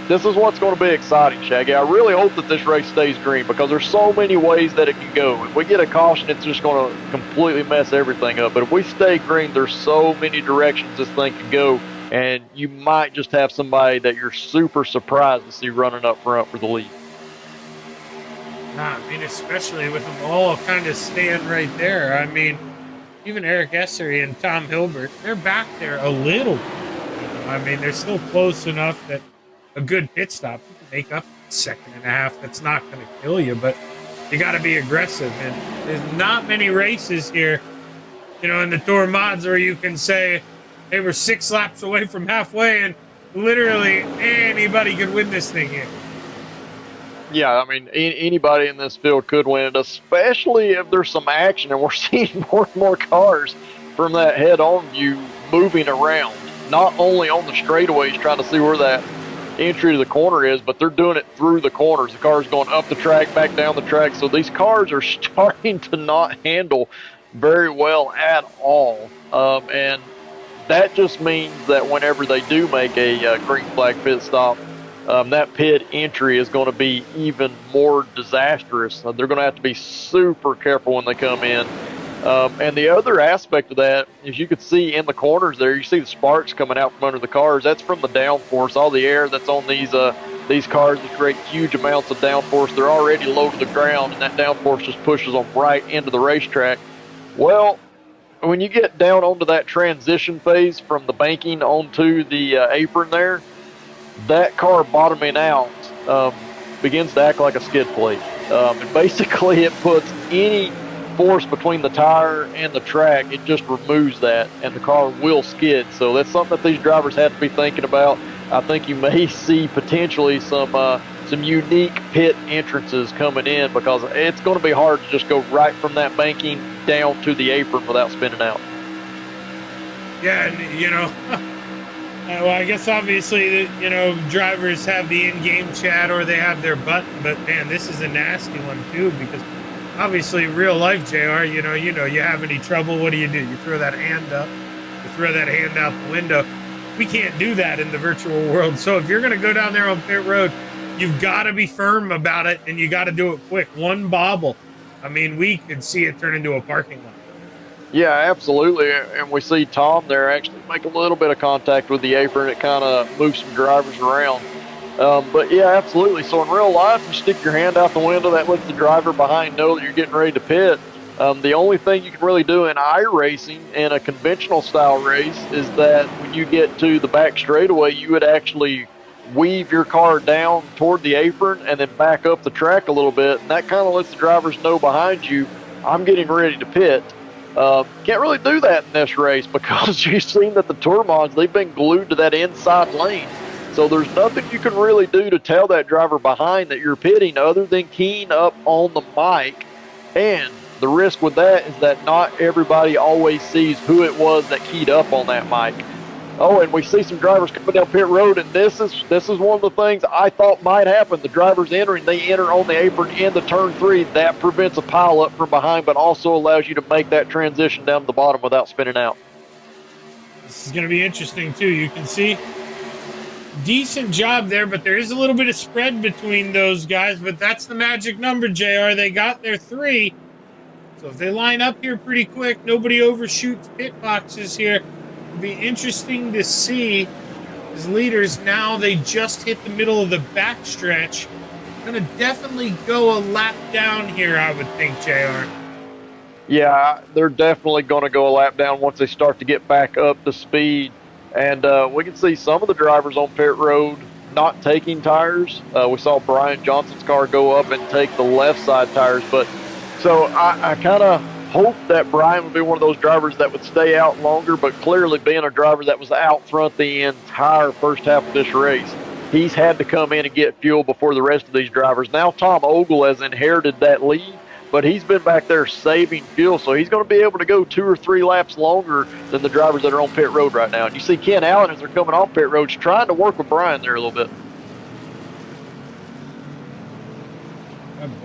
this is what's going to be exciting, Shaggy. I really hope that this race stays green because there's so many ways that it can go. If we get a caution, it's just going to completely mess everything up. But if we stay green, there's so many directions this thing can go. And you might just have somebody that you're super surprised to see running up front for the lead. I mean, especially with them all kind of staying right there. I mean, even Eric Essery and Tom Hilbert, they're back there a little bit. I mean, they're still close enough that a good pit stop, you can make up a second and a half. That's not going to kill you, but you got to be aggressive. And there's not many races here, in the Tour Mods where you can say, hey, we're 6 laps away from halfway and literally anybody could win this thing here. Yeah, I mean, anybody in this field could win it, especially if there's some action, and we're seeing more and more cars from that head-on view moving around, not only on the straightaways trying to see where that entry to the corner is, but they're doing it through the corners. The car's going up the track, back down the track, so these cars are starting to not handle very well at all, and that just means that whenever they do make a green flag pit stop, that pit entry is going to be even more disastrous. They're going to have to be super careful when they come in. And the other aspect of that is you could see in the corners there, you see the sparks coming out from under the cars. That's from the downforce, all the air that's on these cars that create huge amounts of downforce. They're already low to the ground, and that downforce just pushes them right into the racetrack. Well, when you get down onto that transition phase from the banking onto the apron there, that car bottoming out begins to act like a skid plate. And basically it puts any force between the tire and the track, it just removes that, and the car will skid. So that's something that these drivers have to be thinking about. I think you may see potentially some unique pit entrances coming in, because it's going to be hard to just go right from that banking down to the apron without spinning out. Yeah, and well, I guess obviously, drivers have the in-game chat or they have their button, but man, this is a nasty one too, because obviously real life, JR, you have any trouble, what do? You throw that hand up, you throw that hand out the window. We can't do that in the virtual world. So if you're going to go down there on pit road, you've got to be firm about it, and you got to do it quick. One bobble, I mean, we could see it turn into a parking lot. Yeah, absolutely. And we see Tom there actually make a little bit of contact with the apron. It kind of moves some drivers around. But yeah, absolutely. So in real life, you stick your hand out the window, that lets the driver behind know that you're getting ready to pit. The only thing you can really do in iRacing, in a conventional style race, is that when you get to the back straightaway, you would actually weave your car down toward the apron and then back up the track a little bit. And that kind of lets the drivers know behind you, I'm getting ready to pit. Can't really do that in this race, because you've seen that the Tour Mods, they've been glued to that inside lane. So there's nothing you can really do to tell that driver behind that you're pitting other than keying up on the mic. And the risk with that is that not everybody always sees who it was that keyed up on that mic. Oh, and we see some drivers coming down pit road, and this is one of the things I thought might happen. The drivers entering, they enter on the apron into turn 3. That prevents a pile up from behind, but also allows you to make that transition down to the bottom without spinning out. This is going to be interesting too. You can see decent job there, but there is a little bit of spread between those guys, but that's the magic number, JR. They got their 3. So if they line up here pretty quick, nobody overshoots pit boxes here. It'll be interesting to see as leaders now. They just hit the middle of the backstretch. Going to definitely go a lap down here, I would think, JR. Yeah, they're definitely going to go a lap down once they start to get back up to speed. And we can see some of the drivers on pit road not taking tires. We saw Brian Johnson's car go up and take the left side tires. But so I kind of hope that Brian would be one of those drivers that would stay out longer, but clearly being a driver that was out front the entire first half of this race, he's had to come in and get fuel before the rest of these drivers. Now Tom Ogle has inherited that lead, but he's been back there saving fuel, so he's going to be able to go 2 or 3 laps longer than the drivers that are on pit road right now. And you see Ken Allen, as they're coming off pit road, trying to work with Brian there a little bit.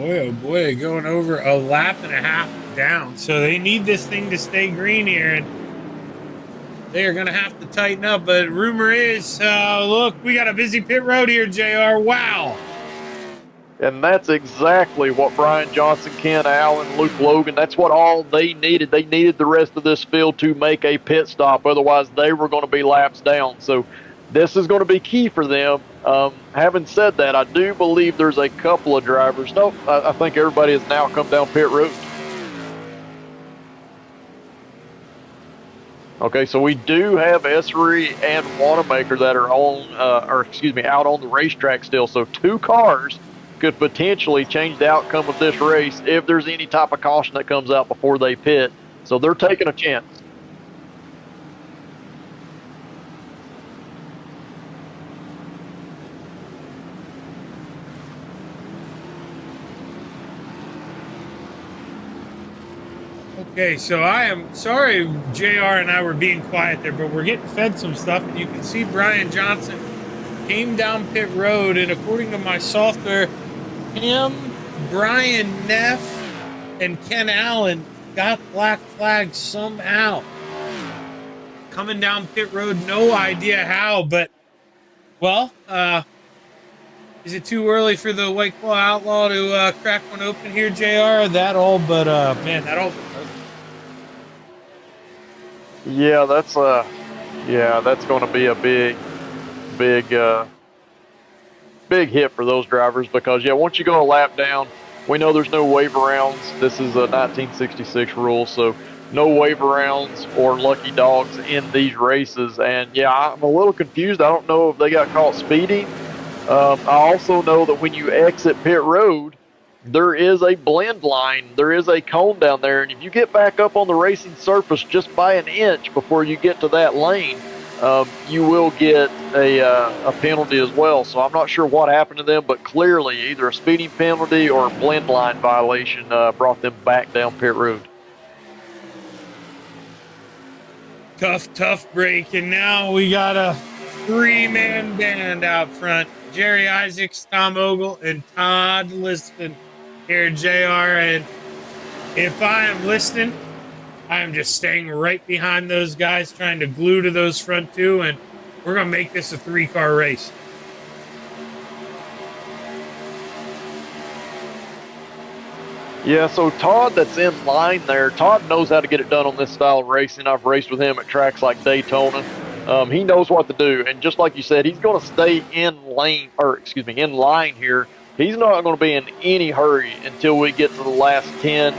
Oh boy, going over a lap and a half down. So they need this thing to stay green here, and they are going to have to tighten up. But rumor is, look, we got a busy pit road here, JR. Wow. And that's exactly what Brian Johnson, Ken Allen, Luke Logan, that's what all they needed. They needed the rest of this field to make a pit stop. Otherwise, they were going to be laps down. So this is going to be key for them. Having said that, I do believe there's a couple of drivers. No, I think everybody has now come down pit road. Okay, so we do have Essery and Wanamaker that are on, out on the racetrack still. So 2 cars could potentially change the outcome of this race if there's any type of caution that comes out before they pit. So they're taking a chance. Okay, so I am sorry, JR and I were being quiet there, but we're getting fed some stuff, and you can see Brian Johnson came down pit road, and according to my software, him, Brian Neff, and Ken Allen got black flags somehow. Coming down pit road, no idea how, but, well, is it too early for the White Claw Outlaw to crack one open here, JR? That all, but, man, that all... Yeah, that's going to be a big hit for those drivers because once you go a lap down, we know there's no waiver rounds. This is a 1966 rule, so no waiver rounds or lucky dogs in these races. And I'm a little confused. I don't know if they got caught speeding. I also know that when you exit pit road, there is a blend line. There is a cone down there, and if you get back up on the racing surface just by an inch before you get to that lane, you will get a penalty as well. So I'm not sure what happened to them, but clearly either a speeding penalty or a blend line violation brought them back down pit road. Tough break, and now we got a 3-man band out front. Jerry Isaacs, Tom Ogle, and Todd Liston here, JR. And if I am listening, I am just staying right behind those guys, trying to glue to those front 2, and we're going to make this a 3-car race. Yeah, so Todd that's in line there, Todd knows how to get it done on this style of racing. I've raced with him at tracks like Daytona. He knows what to do, and just like you said, he's going to stay in line here. He's not going to be in any hurry until we get to the last 10,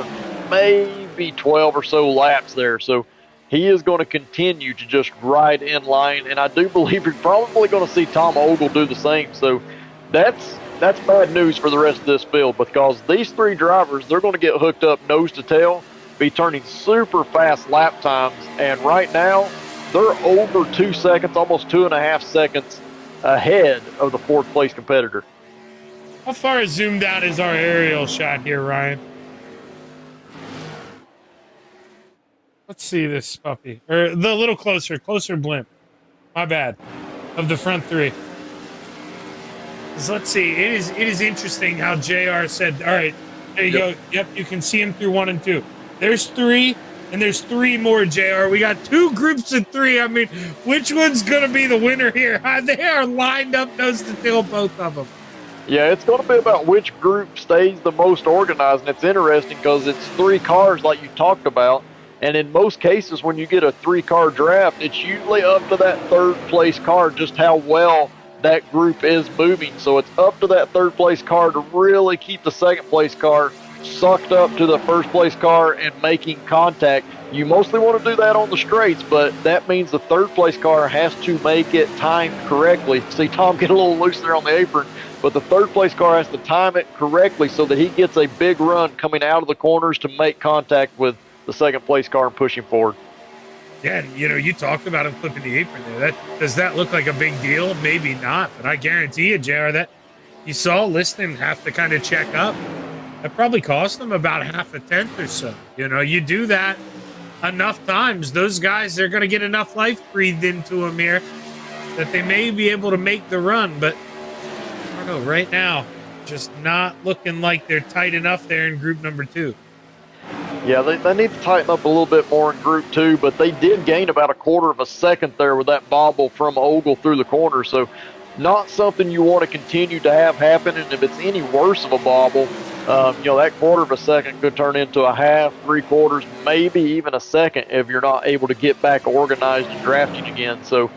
maybe 12 or so laps there. So he is going to continue to just ride in line, and I do believe you're probably going to see Tom Ogle do the same. So that's bad news for the rest of this field because these 3 drivers, they're going to get hooked up nose to tail, be turning super fast lap times, and right now they're over 2 seconds, almost 2.5 seconds ahead of the 4th place competitor. How far zoomed out is our aerial shot here, Ryan? Let's see this puppy. Or the little closer blimp. My bad. Of the front 3. So let's see. It is interesting how JR said, all right, there you go. Yep, you can see him through 1 and 2. There's 3. And there's 3 more, JR. We got 2 groups of 3. I mean, which one's going to be the winner here? They are lined up nose to tail, both of them. Yeah, it's going to be about which group stays the most organized. And it's interesting because it's 3 cars like you talked about. And in most cases, when you get a 3-car draft, it's usually up to that 3rd place car, just how well that group is moving. So it's up to that 3rd place car to really keep the 2nd place car sucked up to the 1st place car and making contact. You mostly want to do that on the straights, but that means the 3rd place car has to make it timed correctly. See Tom get a little loose there on the apron, but the 3rd place car has to time it correctly so that he gets a big run coming out of the corners to make contact with the 2nd place car and push him forward. Yeah, you talked about him flipping the apron there. Does that look like a big deal? Maybe not, but I guarantee you, JR, that you saw Liston have to kind of check up. That probably cost them about 1/2 tenth or so. You do that enough times, those guys, they're going to get enough life breathed into them here that they may be able to make the run. But I don't know, right now, just not looking like they're tight enough there in group number 2. Yeah, they need to tighten up a little bit more in Group 2, but they did gain about 1/4 second there with that bobble from Ogle through the corner. So not something you want to continue to have happen. And if it's any worse of a bobble, that 1/4 second could turn into a half, 3/4, maybe even a second if you're not able to get back organized and drafting again. So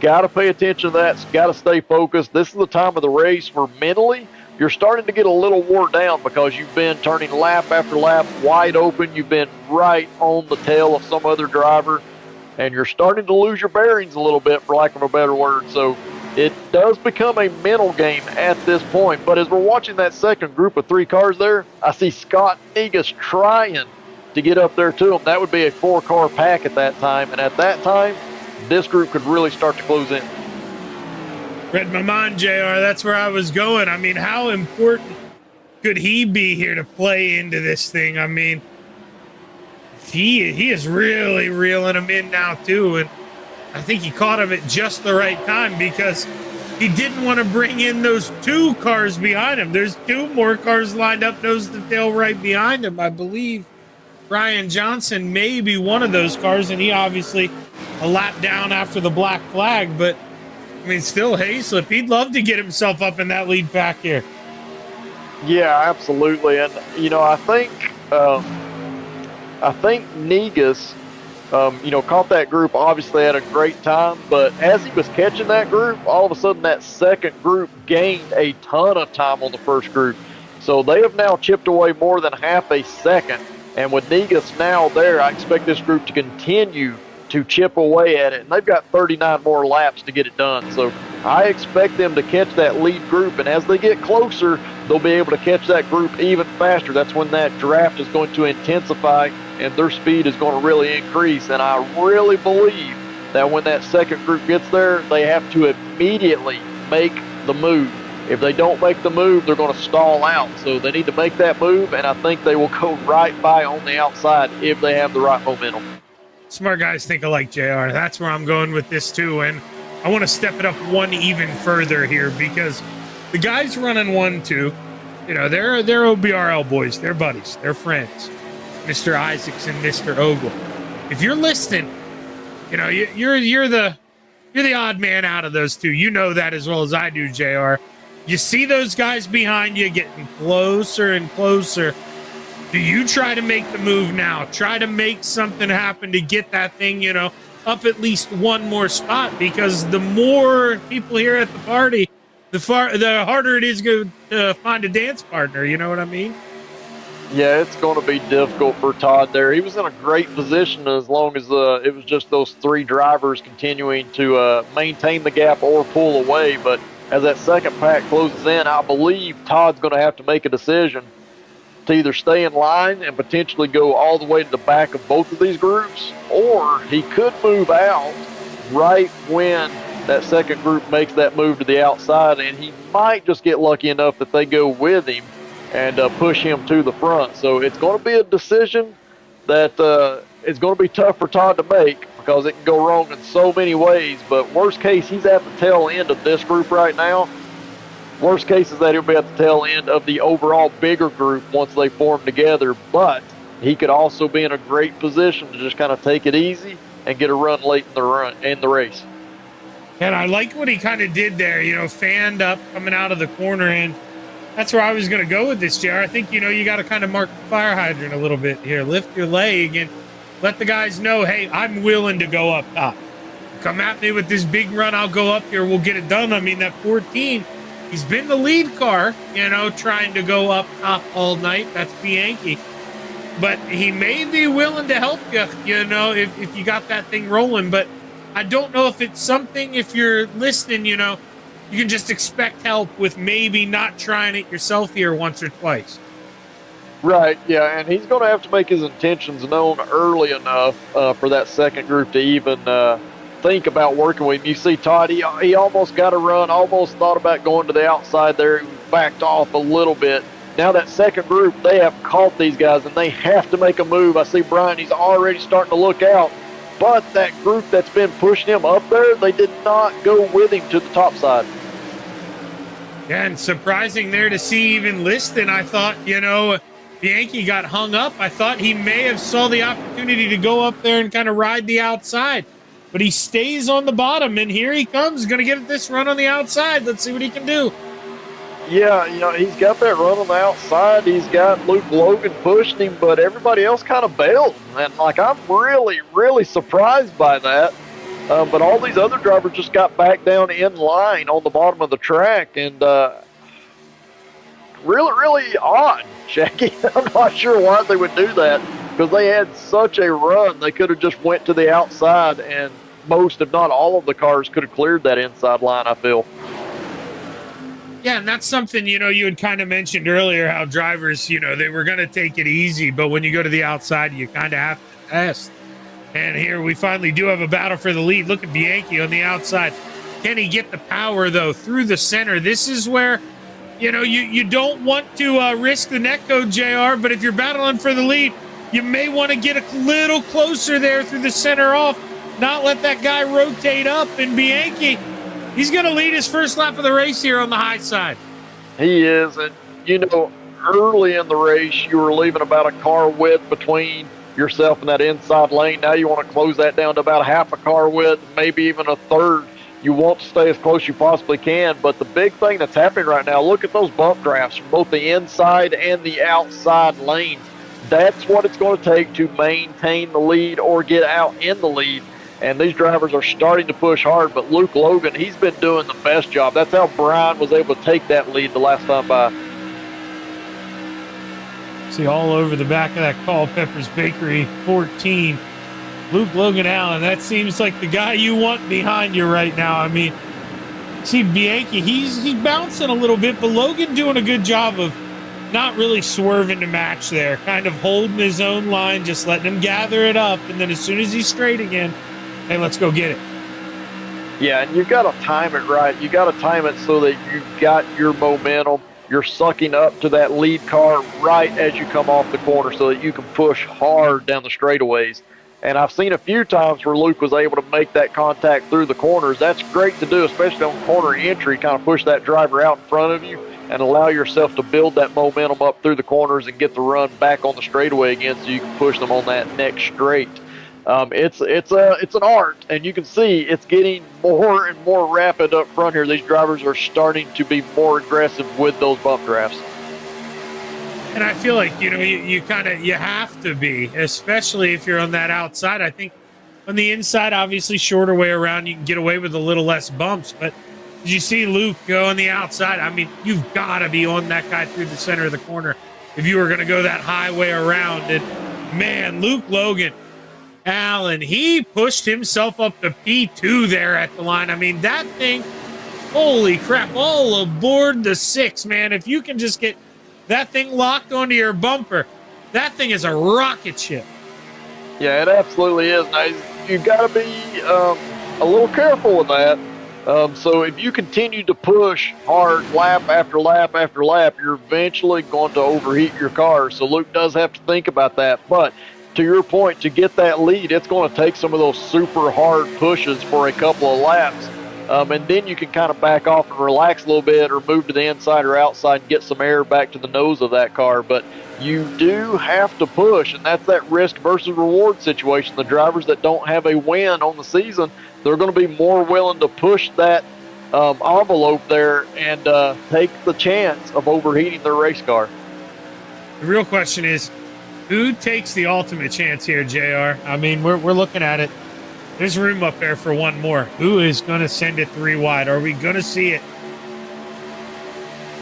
got to pay attention to that. Got to stay focused. This is the time of the race where mentally you're starting to get a little wore down because you've been turning lap after lap wide open. You've been right on the tail of some other driver. and you're starting to lose your bearings a little bit, for lack of a better word. So it does become a mental game at this point. But as we're watching that second group of 3 cars there, I see Scott Negus trying to get up there to him. That would be a 4-car pack at that time, and at that time, this group could really start to close in. Read my mind, JR. That's where I was going. I mean, how important could he be here to play into this thing? I mean, he is really reeling him in now, too, and I think he caught him at just the right time because he didn't want to bring in those 2 cars behind him. There's 2 more cars lined up nose to tail right behind him. I believe Brian Johnson may be one of those cars, and he obviously a lap down after the black flag, but I mean, still Hayslip, he'd love to get himself up in that lead pack here. Yeah, absolutely. And, you know, I think Negus, caught that group, obviously had a great time, but as he was catching that group, all of a sudden that second group gained a ton of time on the first group. So they have now chipped away more than half a second. And with Negus now there, I expect this group to continue to chip away at it. And they've got 39 more laps to get it done. So I expect them to catch that lead group. And as they get closer, they'll be able to catch that group even faster. That's when that draft is going to intensify and their speed is going to really increase. And I really believe that when that second group gets there, they have to immediately make the move. If they don't make the move, they're going to stall out. So they need to make that move, and I think they will go right by on the outside if they have the right momentum. Smart guys think alike, JR. That's where I'm going with this, too. And I want to step it up one even further here because the guys running 1-2, they're OBRL boys. They're buddies. They're friends. Mr. Isaacs and Mr. Ogle. If you're listening, you're the odd man out of those 2. You know that as well as I do, JR. You see those guys behind you getting closer and closer. Do you try to make the move now? Try to make something happen to get that thing, up at least one more spot, because the more people here at the party, the harder it is to find a dance partner. You know what I mean? Yeah, it's going to be difficult for Todd there. He was in a great position as long as it was just those 3 drivers continuing to maintain the gap or pull away. But as that second pack closes in, I believe Todd's going to have to make a decision to either stay in line and potentially go all the way to the back of both of these groups, or he could move out right when that second group makes that move to the outside, and he might just get lucky enough that they go with him and push him to the front. So it's going to be a decision that it's going to be tough for Todd to make because it can go wrong in so many ways. But worst case, he's at the tail end of this group right now. Worst case is that he'll be at the tail end of the overall bigger group once they form together. But he could also be in a great position to just kind of take it easy and get a run late in the race. And I like what he kind of did there, fanned up coming out of the corner, and that's where I was going to go with this, JR. I think, you got to kind of mark the fire hydrant a little bit here. Lift your leg and let the guys know, hey, I'm willing to go up top. Come at me with this big run, I'll go up here, we'll get it done. I mean, that 14, he's been the lead car, trying to go up top all night. That's Bianchi. But he may be willing to help you, if you got that thing rolling. But I don't know if it's something, if you're listening, you can just expect help with maybe not trying it yourself here once or twice. Right, yeah, and he's going to have to make his intentions known early enough for that second group to even think about working with him. You see Todd, he almost got a run, almost thought about going to the outside there. He backed off a little bit. Now that second group, they have caught these guys, and they have to make a move. I see Brian, he's already starting to look out. But that group that's been pushing him up there, they did not go with him to the top side. Yeah, and surprising there to see even Liston. I thought, Bianchi got hung up. I thought he may have saw the opportunity to go up there and kind of ride the outside. But he stays on the bottom, and here he comes. Going to get this run on the outside. Let's see what he can do. Yeah, he's got that run on the outside. He's got Luke Logan pushing him, but everybody else kind of bailed. And, I'm really, really surprised by that. But all these other drivers just got back down in line on the bottom of the track. And really, really odd, Shaggy. I'm not sure why they would do that. because they had such a run. They could have just went to the outside, and most, if not all of the cars could have cleared that inside line, I feel. Yeah, and that's something, you had kind of mentioned earlier how drivers, they were going to take it easy, but when you go to the outside, you kind of have to test. And here we finally do have a battle for the lead. Look at Bianchi on the outside. Can he get the power, though, through the center? This is where, you don't want to risk the netcode, JR, but if you're battling for the lead, you may want to get a little closer there through the center off, not let that guy rotate up. And Bianchi, he's going to lead his first lap of the race here on the high side. He is. And, early in the race, you were leaving about a car width between yourself and that inside lane. Now you want to close that down to about half a car width, maybe even a third. You want to stay as close as you possibly can. But the big thing that's happening right now, look at those bump drafts from both the inside and the outside lane. That's what it's going to take to maintain the lead or get out in the lead. And these drivers are starting to push hard, but Luke Logan, he's been doing the best job. That's how Brian was able to take that lead the last time by. See all over the back of that Culpepper's Bakery 14. Luke Logan Allen, that seems like the guy you want behind you right now. I mean, see Bianchi, he's bouncing a little bit, but Logan doing a good job of not really swerving to match there, kind of holding his own line, just letting him gather it up, and then as soon as he's straight again, hey, let's go get it. Yeah, and you've got to time it right. You got to time it so that you've got your momentum. You're sucking up to that lead car right as you come off the corner so that you can push hard down the straightaways. And I've seen a few times where Luke was able to make that contact through the corners. That's great to do, especially on corner entry, kind of push that driver out in front of you and allow yourself to build that momentum up through the corners and get the run back on the straightaway again so you can push them on that next straight. It's an art, and you can see it's getting more and more rapid up front here. These drivers are starting to be more aggressive with those bump drafts. And I feel like, you have to be, especially if you're on that outside. I think on the inside, obviously shorter way around, you can get away with a little less bumps. But did you see Luke go on the outside? I mean, you've got to be on that guy through the center of the corner if you were going to go that highway around. And man, Luke Logan Allen, he pushed himself up to P2 there at the line. I mean, that thing, holy crap, all aboard the 6, man. If you can just get that thing locked onto your bumper, that thing is a rocket ship. Yeah, it absolutely is. Now, you've got to be a little careful with that. So if you continue to push hard lap after lap after lap, you're eventually going to overheat your car. So Luke does have to think about that. But to your point, to get that lead, it's going to take some of those super hard pushes for a couple of laps. And then you can kind of back off and relax a little bit or move to the inside or outside and get some air back to the nose of that car. But you do have to push, and that's that risk versus reward situation. The drivers that don't have a win on the season, they're going to be more willing to push that envelope there and take the chance of overheating their race car. The real question is, who takes the ultimate chance here, JR? I mean, we're looking at it. There's room up there for one more. Who is going to send it 3 wide? Are we going to see it?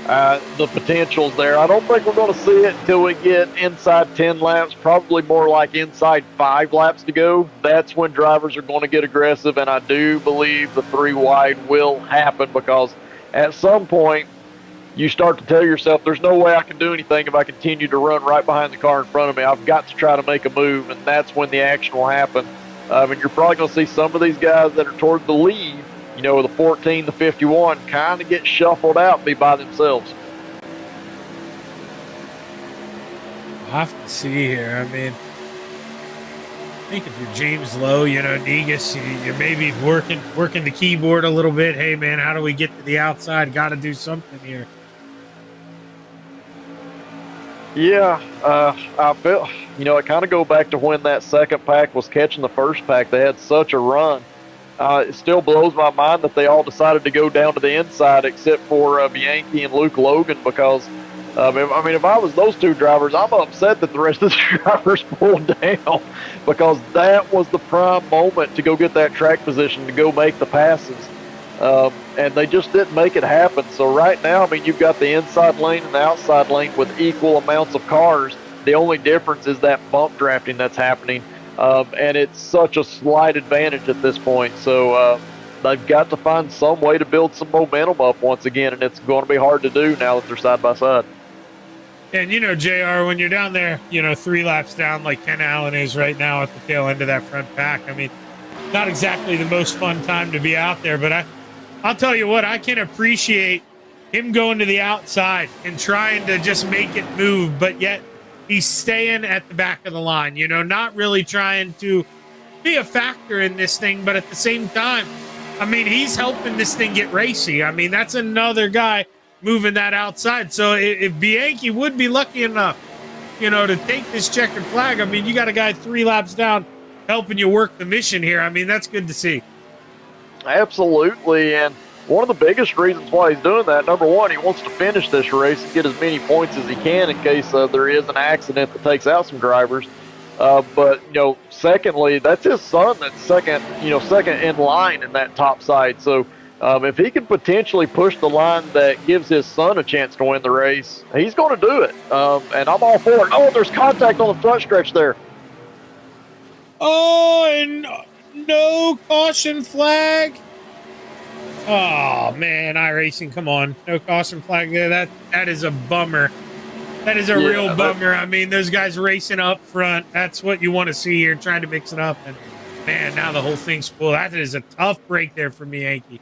The potential's there. I don't think we're going to see it until we get inside 10 laps, probably more like inside 5 laps to go. That's when drivers are going to get aggressive, and I do believe the 3 wide will happen because at some point you start to tell yourself, there's no way I can do anything if I continue to run right behind the car in front of me. I've got to try to make a move, and that's when the action will happen. And you're probably going to see some of these guys that are toward the lead, the 14, the 51, kind of get shuffled out and be by themselves. We'll have to see here. I mean, I think if you're James Lowe, Negus, you're maybe working the keyboard a little bit. Hey, man, how do we get to the outside? Got to do something here. Yeah, I feel, it kind of go back to when that second pack was catching the first pack. They had such a run. It still blows my mind that they all decided to go down to the inside except for Bianchi and Luke Logan because, if I was those 2 drivers, I'm upset that the rest of the drivers pulled down because that was the prime moment to go get that track position, to go make the passes. And they just didn't make it happen. So right now, you've got the inside lane and the outside lane with equal amounts of cars. The only difference is that bump drafting that's happening, and it's such a slight advantage at this point. So they've got to find some way to build some momentum up once again, and it's going to be hard to do now that they're side by side. And, JR, when you're down there, 3 laps down like Ken Allen is right now at the tail end of that front pack, I mean, not exactly the most fun time to be out there, but I'll tell you what, I can appreciate him going to the outside and trying to just make it move, but yet he's staying at the back of the line, not really trying to be a factor in this thing, but at the same time, I mean, he's helping this thing get racy. I mean, that's another guy moving that outside. So if Bianchi would be lucky enough, to take this checkered flag, I mean, you got a guy 3 laps down helping you work the mission here. I mean, that's good to see. Absolutely. And one of the biggest reasons why he's doing that, number one, he wants to finish this race and get as many points as he can in case there is an accident that takes out some drivers. But secondly, that's his son that's second in line in that top side. So if he can potentially push the line that gives his son a chance to win the race, he's going to do it. And I'm all for it. Oh, there's contact on the front stretch there. Oh, and no caution flag. Oh, man, iRacing, come on. No caution flag there. That is a bummer. That is a real bummer. I mean, those guys racing up front. That's what you want to see here, trying to mix it up. And, man, now the whole thing's full. That is a tough break there for Yankee.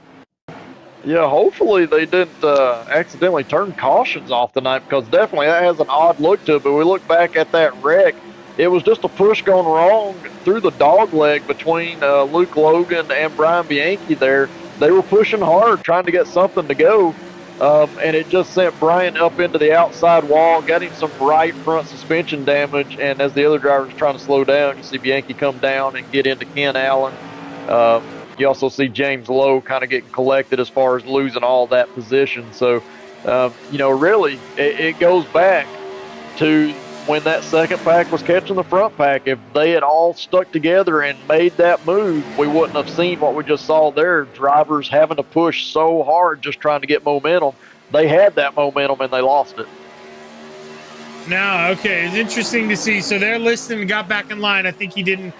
Yeah, hopefully they didn't accidentally turn cautions off tonight, because definitely that has an odd look to it. But we look back at that wreck, it was just a push gone wrong through the dog leg between Luke Logan and Brian Bianchi there. They were pushing hard, trying to get something to go, and it just sent Brian up into the outside wall, got him some right front suspension damage, and as the other driver was trying to slow down, you see Bianchi come down and get into Ken Allen. You also see James Lowe kind of getting collected as far as losing all that position. So, really, it goes back to when that second pack was catching the front pack. If they had all stuck together and made that move, we wouldn't have seen what we just saw there. Drivers having to push so hard just trying to get momentum. They had that momentum and they lost it. Now, okay, it's interesting to see. So they're listening and got back in line. I think he didn't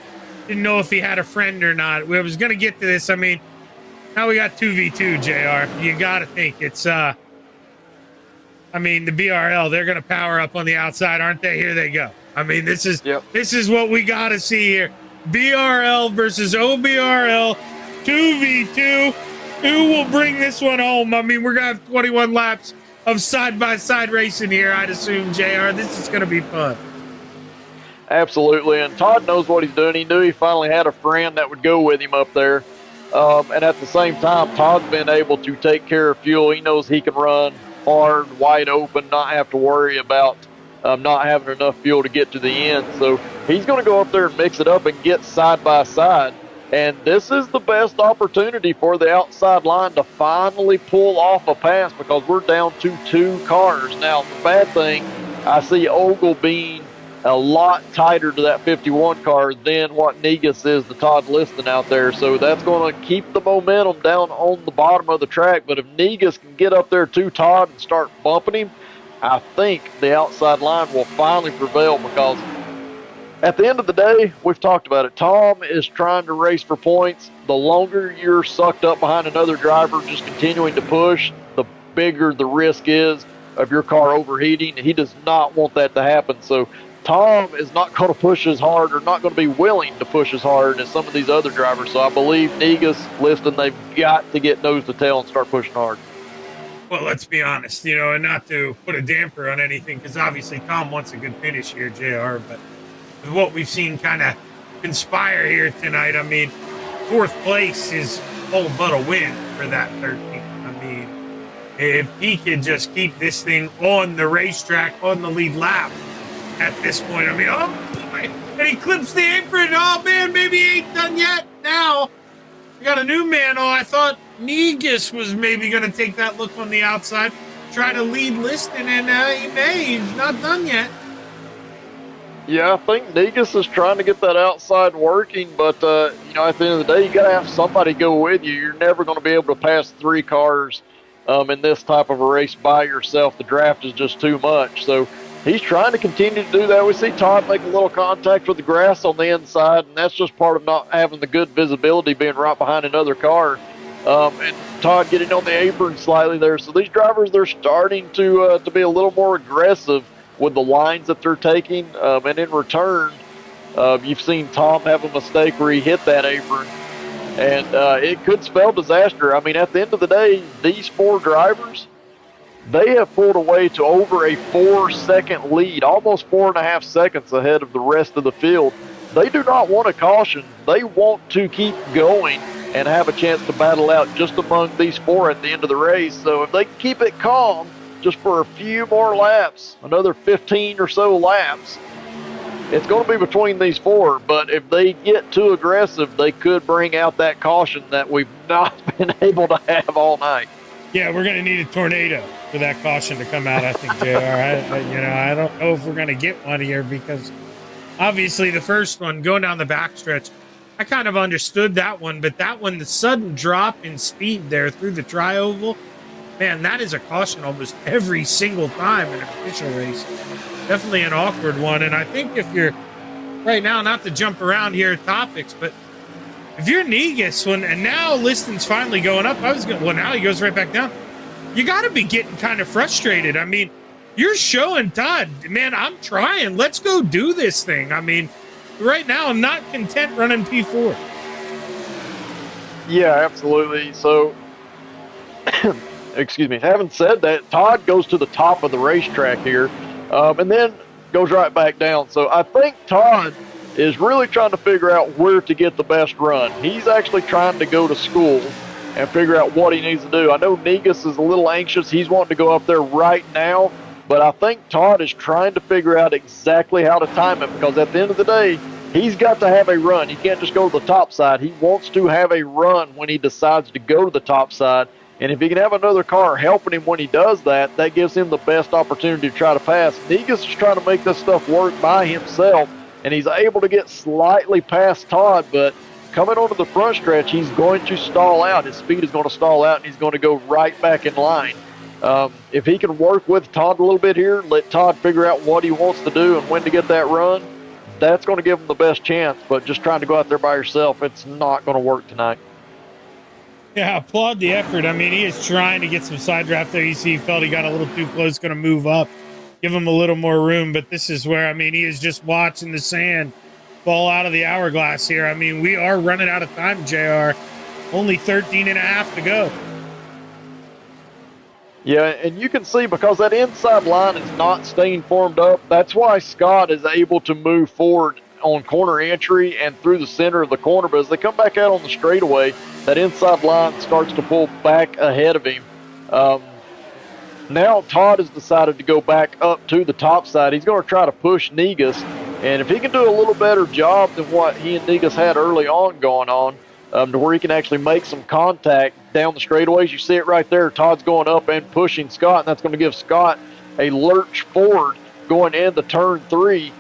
know if he had a friend or not. I was going to get to this. I mean, now we got 2v2, JR. You got to think it's, the BRL, they're going to power up on the outside, aren't they? Here they go. I mean, this is what we got to see here. BRL versus OBRL, 2v2. Who will bring this one home? I mean, we're going to have 21 laps of side-by-side racing here, I'd assume, JR. This is going to be fun. Absolutely, and Todd knows what he's doing. He knew he finally had a friend that would go with him up there. And at the same time, Todd's been able to take care of fuel. He knows he can run hard, wide open, not have to worry about not having enough fuel to get to the end. So he's going to go up there and mix it up and get side by side. And this is the best opportunity for the outside line to finally pull off a pass, because we're down to 2 cars. Now, the bad thing, I see Ogle being a lot tighter to that 51 car than what Negus is to Todd Liston out there. So that's going to keep the momentum down on the bottom of the track. But if Negus can get up there to Todd and start bumping him, I think the outside line will finally prevail, because at the end of the day, we've talked about it, Tom is trying to race for points. The longer you're sucked up behind another driver just continuing to push, the bigger the risk is of your car overheating. He does not want that to happen. So Tom is not going to push as hard, or not going to be willing to push as hard as some of these other drivers. So I believe Negus, Liston, they've got to get nose to tail and start pushing hard. Well, let's be honest, and not to put a damper on anything, because obviously Tom wants a good finish here, JR, but with what we've seen kind of conspire here tonight, I mean, 4th place is all but a win for that 13th. I mean, if he could just keep this thing on the racetrack, on the lead lap, at this point, I mean, oh boy, and he clips the apron. Oh man, maybe he ain't done yet. Now we got a new man. Oh, I thought Negus was maybe going to take that look on the outside, try to lead Liston, and he may. He's not done yet. Yeah, I think Negus is trying to get that outside working, but at the end of the day, you got to have somebody go with you. You're never going to be able to pass 3 cars in this type of a race by yourself. The draft is just too much. So he's trying to continue to do that. We see Todd make a little contact with the grass on the inside, and that's just part of not having the good visibility, being right behind another car. And Todd getting on the apron slightly there. So these drivers, they're starting to be a little more aggressive with the lines that they're taking. And in return, you've seen Tom have a mistake where he hit that apron, and it could spell disaster. I mean, at the end of the day, these 4 drivers, they have pulled away to over a 4-second lead, almost 4.5 seconds ahead of the rest of the field. They do not want a caution. They want to keep going and have a chance to battle out just among these 4 at the end of the race. So if they keep it calm just for a few more laps, another 15 or so laps, it's going to be between these 4. But if they get too aggressive, they could bring out that caution that we've not been able to have all night. Yeah, we're going to need a tornado for that caution to come out, I think, JR. I don't know if we're going to get one here, because obviously the first one going down the backstretch, I kind of understood that one, but that one, the sudden drop in speed there through the tri-oval, man, that is a caution almost every single time in an official race. Definitely an awkward one. And I think if you're right now, not to jump around here topics, but if you're Negus, and now Liston's finally going up, now he goes right back down. You got to be getting kind of frustrated. I mean, you're showing Todd, man, I'm trying. Let's go do this thing. I mean, right now, I'm not content running P4. Yeah, absolutely. So, excuse me. Having said that, Todd goes to the top of the racetrack here, and then goes right back down. So I think Todd is really trying to figure out where to get the best run. He's actually trying to go to school and figure out what he needs to do. I know Negus is a little anxious. He's wanting to go up there right now, but I think Todd is trying to figure out exactly how to time it, because at the end of the day, he's got to have a run. He can't just go to the top side. He wants to have a run when he decides to go to the top side. And if he can have another car helping him when he does that, that gives him the best opportunity to try to pass. Negus is trying to make this stuff work by himself, and he's able to get slightly past Todd, but coming onto the front stretch, he's going to stall out. His speed is going to stall out, and he's going to go right back in line. If he can work with Todd a little bit here, let Todd figure out what he wants to do and when to get that run, that's going to give him the best chance. But just trying to go out there by yourself, it's not going to work tonight. Yeah, applaud the effort. I mean, he is trying to get some side draft there. You see, he felt he got a little too close, going to move up, give him a little more room. But this is where, I mean, he is just watching the sand fall out of the hourglass here. I mean, we are running out of time, JR. Only 13 and a half to go. Yeah, and you can see because that inside line is not staying formed up, that's why Scott is able to move forward on corner entry and through the center of the corner. But as they come back out on the straightaway, that inside line starts to pull back ahead of him. Now Todd has decided to go back up to the top side. He's going to try to push Negus, and if he can do a little better job than what he and Negus had early on going on, to where he can actually make some contact down the straightaways. You see it right there. Todd's going up and pushing Scott, and that's going to give Scott a lurch forward going into turn 3.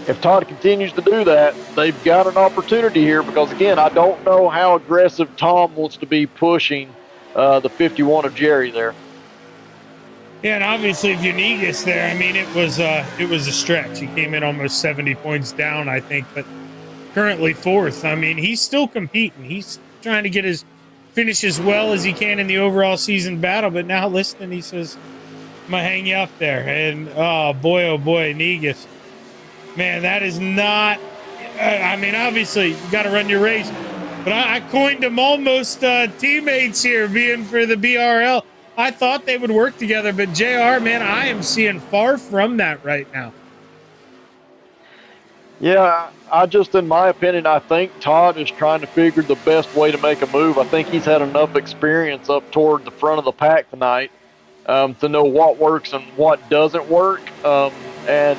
If Todd continues to do that, they've got an opportunity here because, again, I don't know how aggressive Tom wants to be pushing the 51 of Jerry there. Yeah, and obviously if you're Negus there, I mean, it was a stretch. He came in almost 70 points down, I think, but currently 4th. I mean, he's still competing. He's trying to finish as well as he can in the overall season battle, but now listening, he says, I'm going to hang you up there. And, oh boy, Negus. Man, that is not, I mean, obviously, you got to run your race. But I coined them almost teammates here, being for the BRL. I thought they would work together, but JR, man, I am seeing far from that right now. Yeah, in my opinion, I think Todd is trying to figure the best way to make a move. I think he's had enough experience up toward the front of the pack tonight to know what works and what doesn't work. And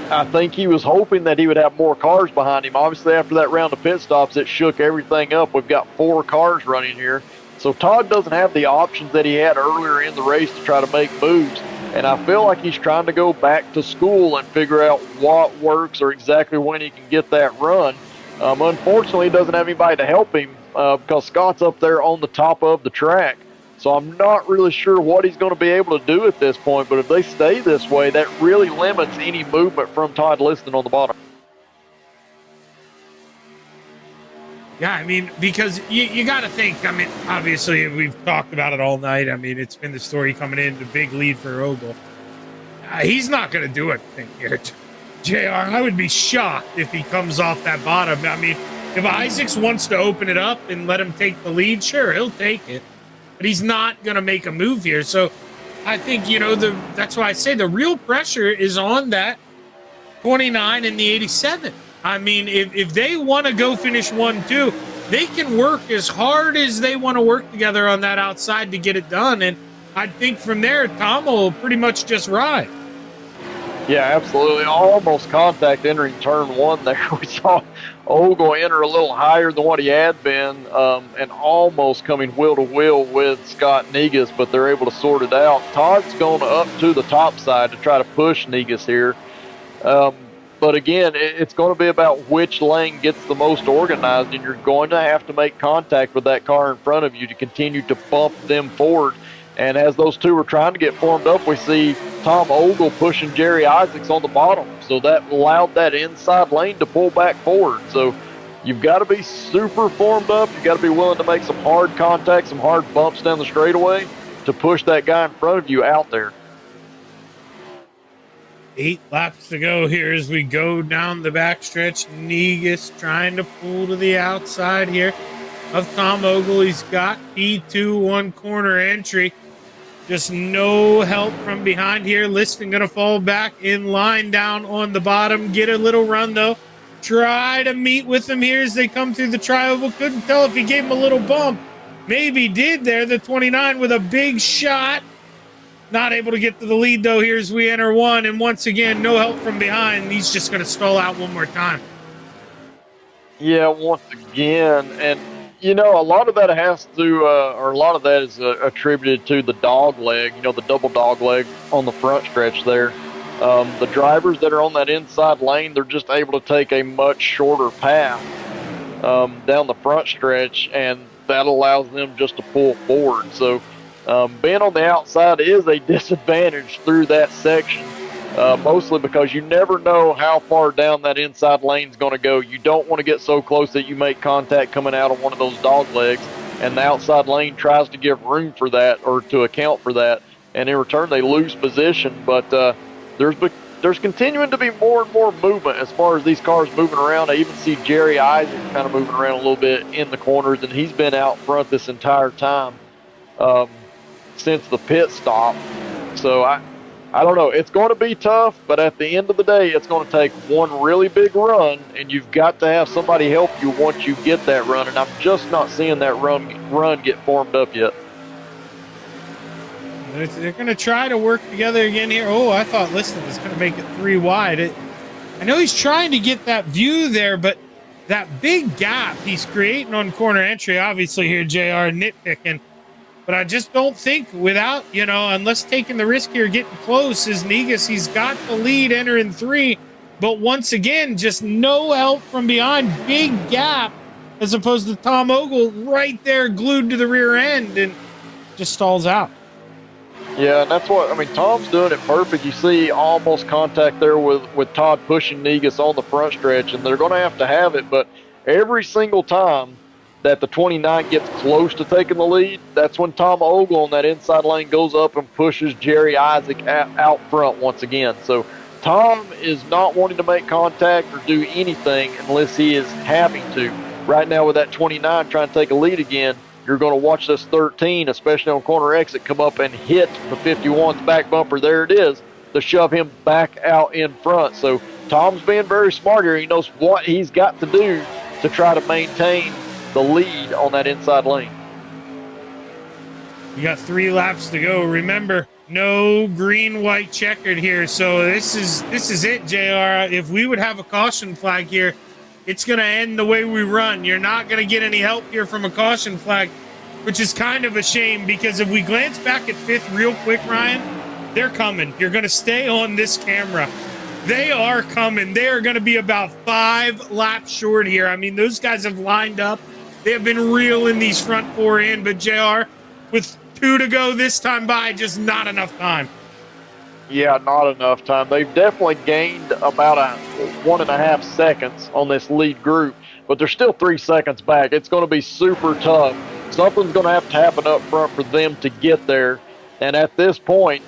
I think he was hoping that he would have more cars behind him. Obviously, after that round of pit stops, it shook everything up. We've got 4 cars running here. So Todd doesn't have the options that he had earlier in the race to try to make moves. And I feel like he's trying to go back to school and figure out what works or exactly when he can get that run. Unfortunately, he doesn't have anybody to help him because Scott's up there on the top of the track. So I'm not really sure what he's going to be able to do at this point, but if they stay this way, that really limits any movement from Todd Liston on the bottom. Yeah, I mean, because you got to think, I mean, obviously, we've talked about it all night. I mean, it's been the story coming in, the big lead for Ogle. He's not going to do anything here. JR, I would be shocked if he comes off that bottom. I mean, if Isaacs wants to open it up and let him take the lead, sure, he'll take it. But he's not going to make a move here. So I think, you know, that's why I say the real pressure is on that 29 and the 87. I mean, if they want to go finish 1-2, they can work as hard as they want to work together on that outside to get it done. And I think from there, Tom will pretty much just ride. Yeah, absolutely. Almost contact entering turn one there. We saw Ogle enter a little higher than what he had been, and almost coming wheel to wheel with Scott Negus, but they're able to sort it out. Todd's going up to the top side to try to push Negus here. But again, it's going to be about which lane gets the most organized, and you're going to have to make contact with that car in front of you to continue to bump them forward. And as those two are trying to get formed up, we see Tom Ogle pushing Jerry Isaacs on the bottom. So that allowed that inside lane to pull back forward. So you've got to be super formed up. You've got to be willing to make some hard contact, some hard bumps down the straightaway to push that guy in front of you out there. 8 laps to go here as we go down the backstretch. Negus trying to pull to the outside here of Tom Ogle. He's got P2 one corner entry. Just no help from behind here. Liston going to fall back in line down on the bottom. Get a little run, though. Try to meet with him here as they come through the tri-oval. Couldn't tell if he gave him a little bump. Maybe did there. The 29 with a big shot. Not able to get to the lead, though, here as we enter one. And once again, no help from behind. He's just going to stall out one more time. Yeah, once again. And, you know, a lot of that has to, or a lot of that is attributed to the dog leg, you know, the double dog leg on the front stretch there. The drivers that are on that inside lane, they're just able to take a much shorter path down the front stretch, and that allows them just to pull forward. So, being on the outside is a disadvantage through that section, mostly because you never know how far down that inside lane is going to go. You don't want to get so close that you make contact coming out of one of those dog legs, and the outside lane tries to give room for that or to account for that, and in return they lose position. But there's continuing to be more and more movement as far as these cars moving around. I even see Jerry Isaac kind of moving around a little bit in the corners, and he's been out front this entire time. Since the pit stop. So I don't know. It's going to be tough, but at the end of the day, it's going to take one really big run, and you've got to have somebody help you once you get that run, and I'm just not seeing that run get formed up yet. They're going to try to work together again here. Oh, I thought Liston was going to make it 3 wide. I know he's trying to get that view there, but that big gap he's creating on corner entry, obviously here, JR, nitpicking. But I just don't think without, you know, unless taking the risk here, getting close as Negus, he's got the lead entering 3. But once again, just no help from behind. Big gap as opposed to Tom Ogle right there glued to the rear end and just stalls out. Yeah, and that's what, I mean, Tom's doing it perfect. You see almost contact there with Todd pushing Negus on the front stretch, and they're going to have it. But every single time that the 29 gets close to taking the lead, that's when Tom Ogle on that inside lane goes up and pushes Jerry Isaac out front once again. So Tom is not wanting to make contact or do anything unless he is having to. Right now with that 29 trying to take a lead again, you're going to watch this 13, especially on corner exit, come up and hit the 51's back bumper. There it is, to shove him back out in front. So Tom's being very smart here. He knows what he's got to do to try to maintain the lead on that inside lane. You got 3 laps to go. Remember, no green, white checkered here. So this is it, JR. If we would have a caution flag here, it's going to end the way we run. You're not going to get any help here from a caution flag, which is kind of a shame, because if we glance back at 5th real quick, Ryan, they're coming. You're going to stay on this camera. They are coming. They are going to be about 5 laps short here. I mean, those guys have lined up. They have been reeling these front 4 in, but JR, with 2 to go this time by, just not enough time. Yeah, not enough time. They've definitely gained about 1.5 seconds on this lead group, but they're still 3 seconds back. It's going to be super tough. Something's going to have to happen up front for them to get there. And at this point,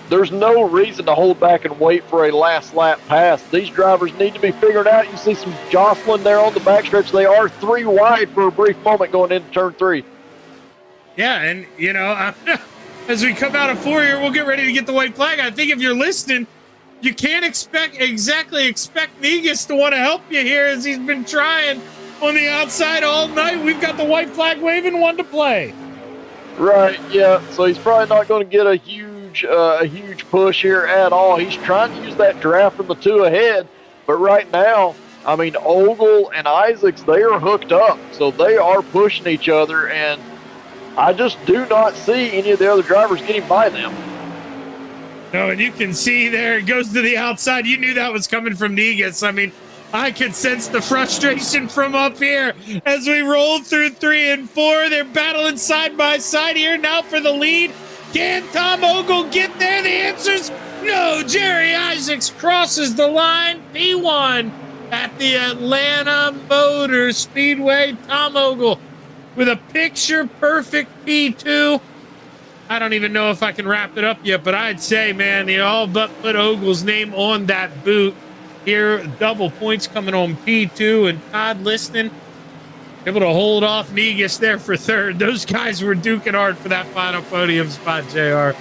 there's no reason to hold back and wait for a last lap pass. These drivers need to be figured out. You see some jostling there on the backstretch. They are 3 wide for a brief moment going into turn 3. Yeah, and, you know, as we come out of 4 here, we'll get ready to get the white flag. I think if you're listening, you can't expect Negus to want to help you here, as he's been trying on the outside all night. We've got the white flag waving, 1 to play. Right, yeah. So he's probably not going to get a huge push here at all. He's trying to use that draft from the 2 ahead, but right now, I mean, Ogle and Isaacs, they are hooked up, so they are pushing each other, and I just do not see any of the other drivers getting by them. No, and you can see there, it goes to the outside. You knew that was coming from Negus. I mean, I could sense the frustration from up here as we roll through 3 and 4. They're battling side by side here now for the lead. Can Tom Ogle get there? The answer's no. Jerry Isaacs crosses the line. P1 at the Atlanta Motor Speedway. Tom Ogle with a picture-perfect P2. I don't even know if I can wrap it up yet, but I'd say, man, they all but put Ogle's name on that boot. Here, double points coming on P2, and Todd Liston able to hold off Negus there for 3rd. Those guys were duking hard for that final podium spot, JR.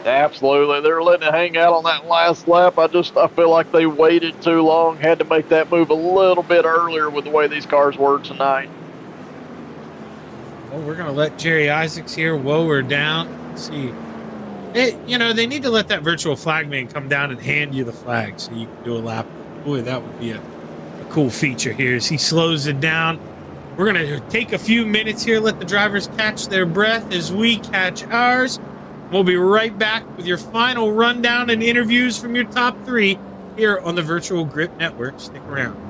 Absolutely. They're letting it hang out on that last lap. I feel like they waited too long, had to make that move a little bit earlier with the way these cars were tonight. Well, we're going to let Jerry Isaacs here whoa her down. Let's see. They need to let that virtual flagman come down and hand you the flag so you can do a lap. Boy, that would be a cool feature here as he slows it down. We're going to take a few minutes here, let the drivers catch their breath as we catch ours. We'll be right back with your final rundown and interviews from your top 3 here on the Virtual Grip Network. Stick around.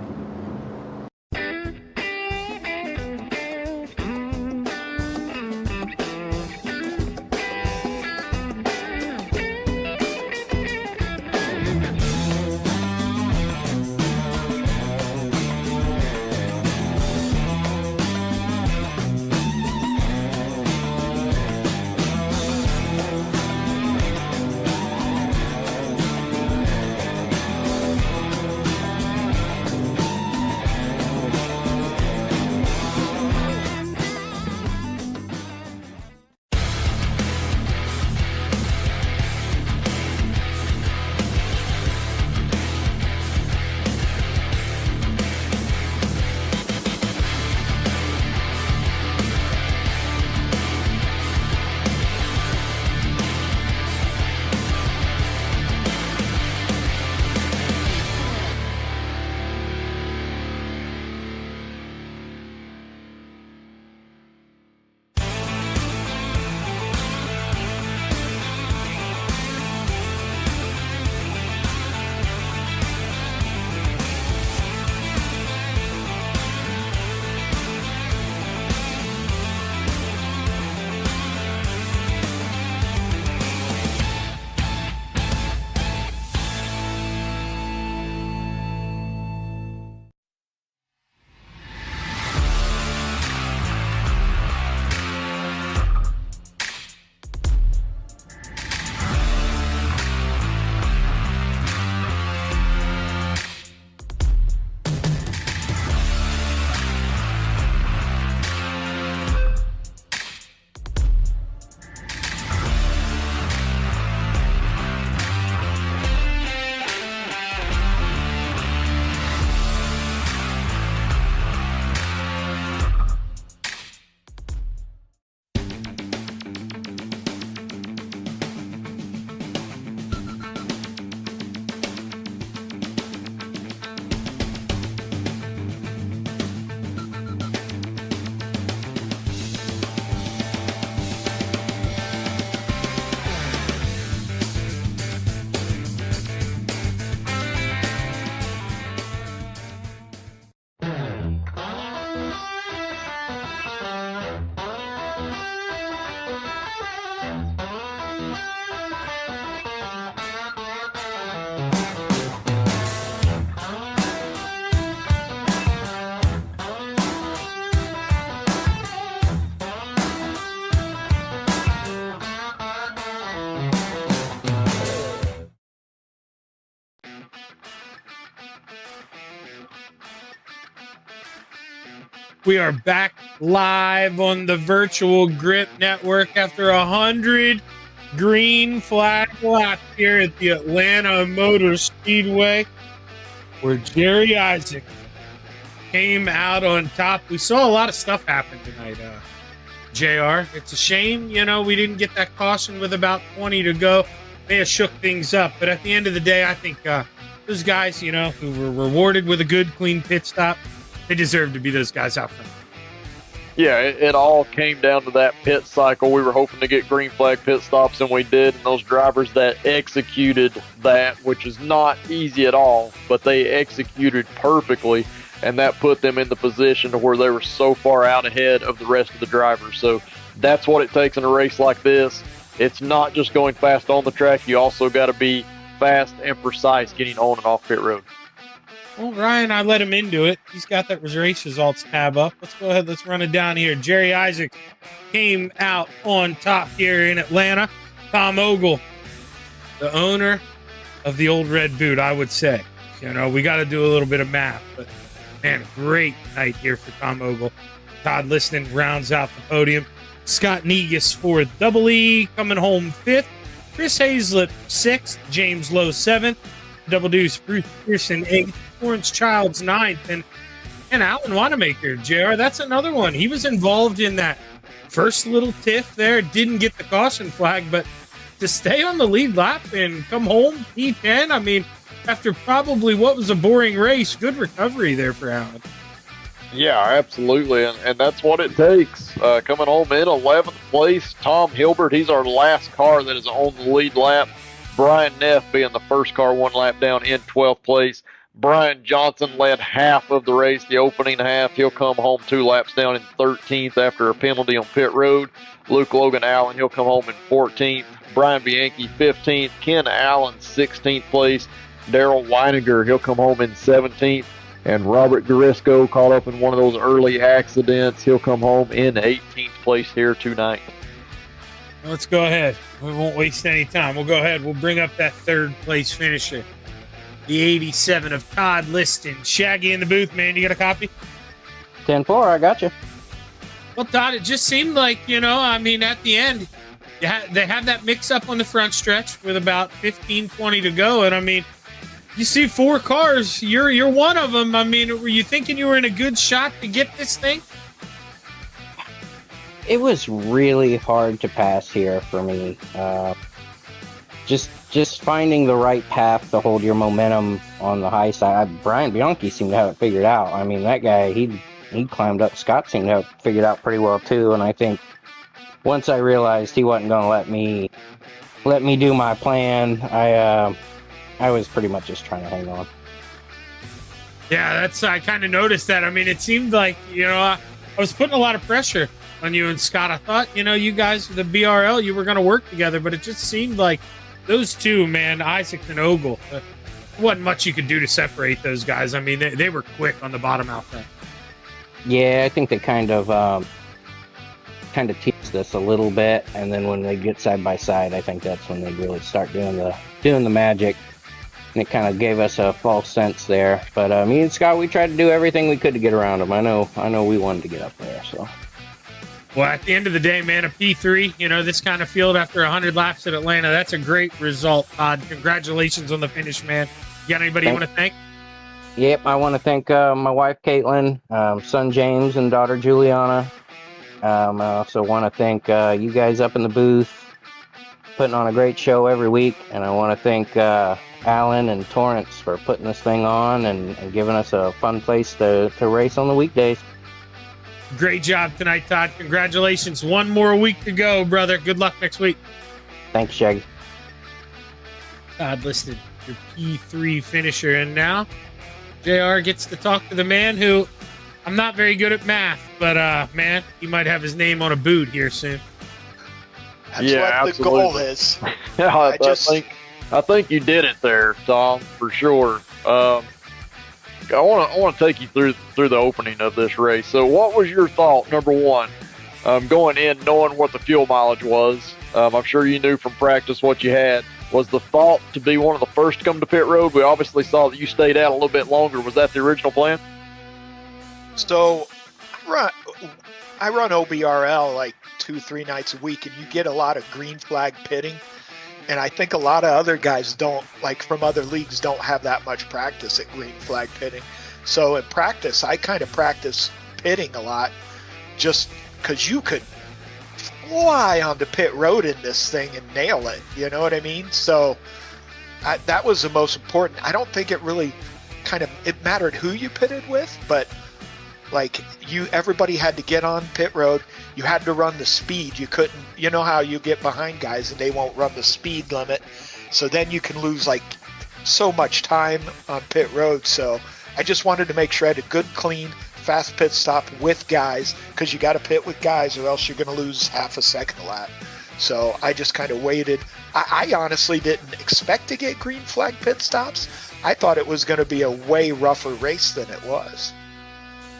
We are back live on the Virtual Grip Network after 100 green flag laps here at the Atlanta Motor Speedway, where Jerry Isaac came out on top. We saw a lot of stuff happen tonight, JR. It's a shame, we didn't get that caution with about 20 to go. May have shook things up, but at the end of the day, I think those guys, who were rewarded with a good, clean pit stop, they deserve to be those guys out front. Yeah, it all came down to that pit cycle. We were hoping to get green flag pit stops, and we did. And those drivers that executed that, which is not easy at all, but they executed perfectly, and that put them in the position to where they were so far out ahead of the rest of the drivers. So that's what it takes in a race like this. It's not just going fast on the track. You also got to be fast and precise getting on and off pit road. Well, Ryan, I let him into it. He's got that race results tab up. Let's go ahead. Let's run it down here. Jerry Isaac came out on top here in Atlanta. Tom Ogle, the owner of the old red boot, I would say. We got to do a little bit of math. But, man, great night here for Tom Ogle. Todd Liston rounds out the podium. Scott Negus for Double E coming home 5th. Chris Hazlett 6th. James Lowe 7th. Double Deuce Bruce Pearson 8th. Lawrence Childs 9th, and Alan Wanamaker, JR, that's another one. He was involved in that first little tiff there, didn't get the caution flag, but to stay on the lead lap and come home P10, I mean, after probably what was a boring race, good recovery there for Alan. Yeah, absolutely, and that's what it takes. Coming home in 11th place, Tom Hilbert, he's our last car that is on the lead lap. Brian Neff being the first car one lap down in 12th place. Brian Johnson led half of the race, the opening half. He'll come home 2 laps down in 13th after a penalty on pit road. Luke Logan Allen, he'll come home in 14th. Brian Bianchi, 15th. Ken Allen, 16th place. Daryl Weininger, he'll come home in 17th. And Robert Garisco caught up in one of those early accidents. He'll come home in 18th place here tonight. Let's go ahead. We won't waste any time. We'll go ahead. We'll bring up that 3rd place finisher. The 87 of Todd Liston. Shaggy in the booth, man. You got a copy? 10-4, I got you. Well, Todd, it just seemed like, at the end, they have that mix-up on the front stretch with about 15, 20 to go. And, you see 4 cars. You're one of them. Were you thinking you were in a good shot to get this thing? It was really hard to pass here for me. Just finding the right path to hold your momentum on the high side. Brian Bianchi seemed to have it figured out. That guy, he climbed up. Scott seemed to have it figured out pretty well too. And I think once I realized he wasn't going to let me do my plan, I was pretty much just trying to hang on. Yeah, I kind of noticed that. It seemed like, I was putting a lot of pressure on you and Scott. I thought, you guys, the BRL, you were going to work together, but it just seemed like those two, man, Isaac and Ogle, there wasn't much you could do to separate those guys. They were quick on the bottom out front. Yeah, I think they kind of teased us a little bit, and then when they get side by side, I think that's when they really start doing the magic. And it kind of gave us a false sense there. But me and Scott, we tried to do everything we could to get around them. I know we wanted to get up there, so. Well, at the end of the day, man, a P3, this kind of field after 100 laps at Atlanta, that's a great result, Todd. Congratulations on the finish, man. You got anybody you want to thank? Yep, I want to thank my wife, Caitlin, son, James, and daughter, Juliana. I also want to thank you guys up in the booth, putting on a great show every week. And I want to thank Alan and Torrance for putting this thing on and giving us a fun place to race on the weekdays. Great job tonight, Todd. Congratulations. One more week to go, brother. Good luck next week. Thanks, Shaggy. Todd listed your P3 finisher. And now JR gets to talk to the man who, I'm not very good at math, but man, he might have his name on a boot here soon. That's what the goal is. Yeah, I think you did it there, Tom, for sure. I want to take you through the opening of this race. So what was your thought, number one, going in knowing what the fuel mileage was? I'm sure you knew from practice what you had. Was the thought to be one of the first to come to pit road? We obviously saw that you stayed out a little bit longer. Was that the original plan? So I run OBRL like 2-3 nights a week, and you get a lot of green flag pitting. And I think a lot of other guys don't, like from other leagues, don't have that much practice at green flag pitting. So in practice, I kind of practice pitting a lot just because you could fly onto pit road in this thing and nail it. You know what I mean? So that was the most important. I don't think it really it mattered who you pitted with, but like everybody had to get on pit road. You had to run the speed. You couldn't, you know how you get behind guys and they won't run the speed limit. So then you can lose like so much time on pit road. So I just wanted to make sure I had a good, clean, fast pit stop with guys, because you got to pit with guys or else you're going to lose half a second a lap. So I just kind of waited. I honestly didn't expect to get green flag pit stops. I thought it was going to be a way rougher race than it was.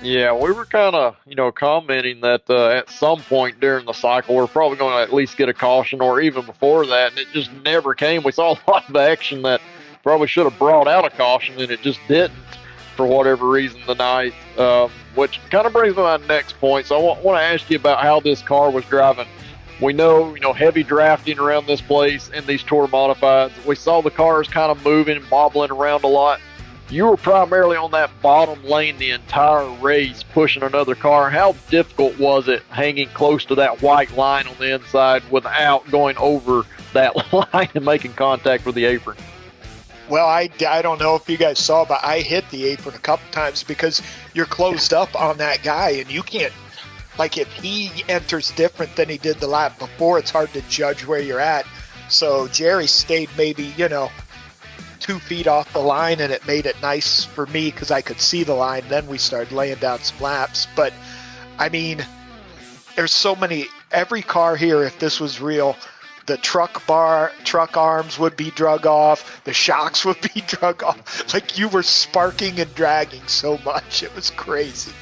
Yeah, we were kind of, commenting that at some point during the cycle, we're probably going to at least get a caution, or even before that, and it just never came. We saw a lot of action that probably should have brought out a caution, and it just didn't for whatever reason tonight, which kind of brings me to my next point. So I want to ask you about how this car was driving. We know, heavy drafting around this place in these Tour Modifieds. We saw the cars kind of moving and bobbling around a lot. You were primarily on that bottom lane the entire race, pushing another car. How difficult was it hanging close to that white line on the inside without going over that line and making contact with the apron? Well, I don't know if you guys saw, but I hit the apron a couple times because you're closed up on that guy, and you can't, like, if he enters different than he did the lap before, it's hard to judge where you're at. So Jerry stayed maybe, 2 feet off the line, and it made it nice for me because I could see the line. Then we started laying down some laps. But I mean, there's so many. Every car here, if this was real, the truck arms would be drug off, the shocks would be drug off. Like, you were sparking and dragging so much, it was crazy.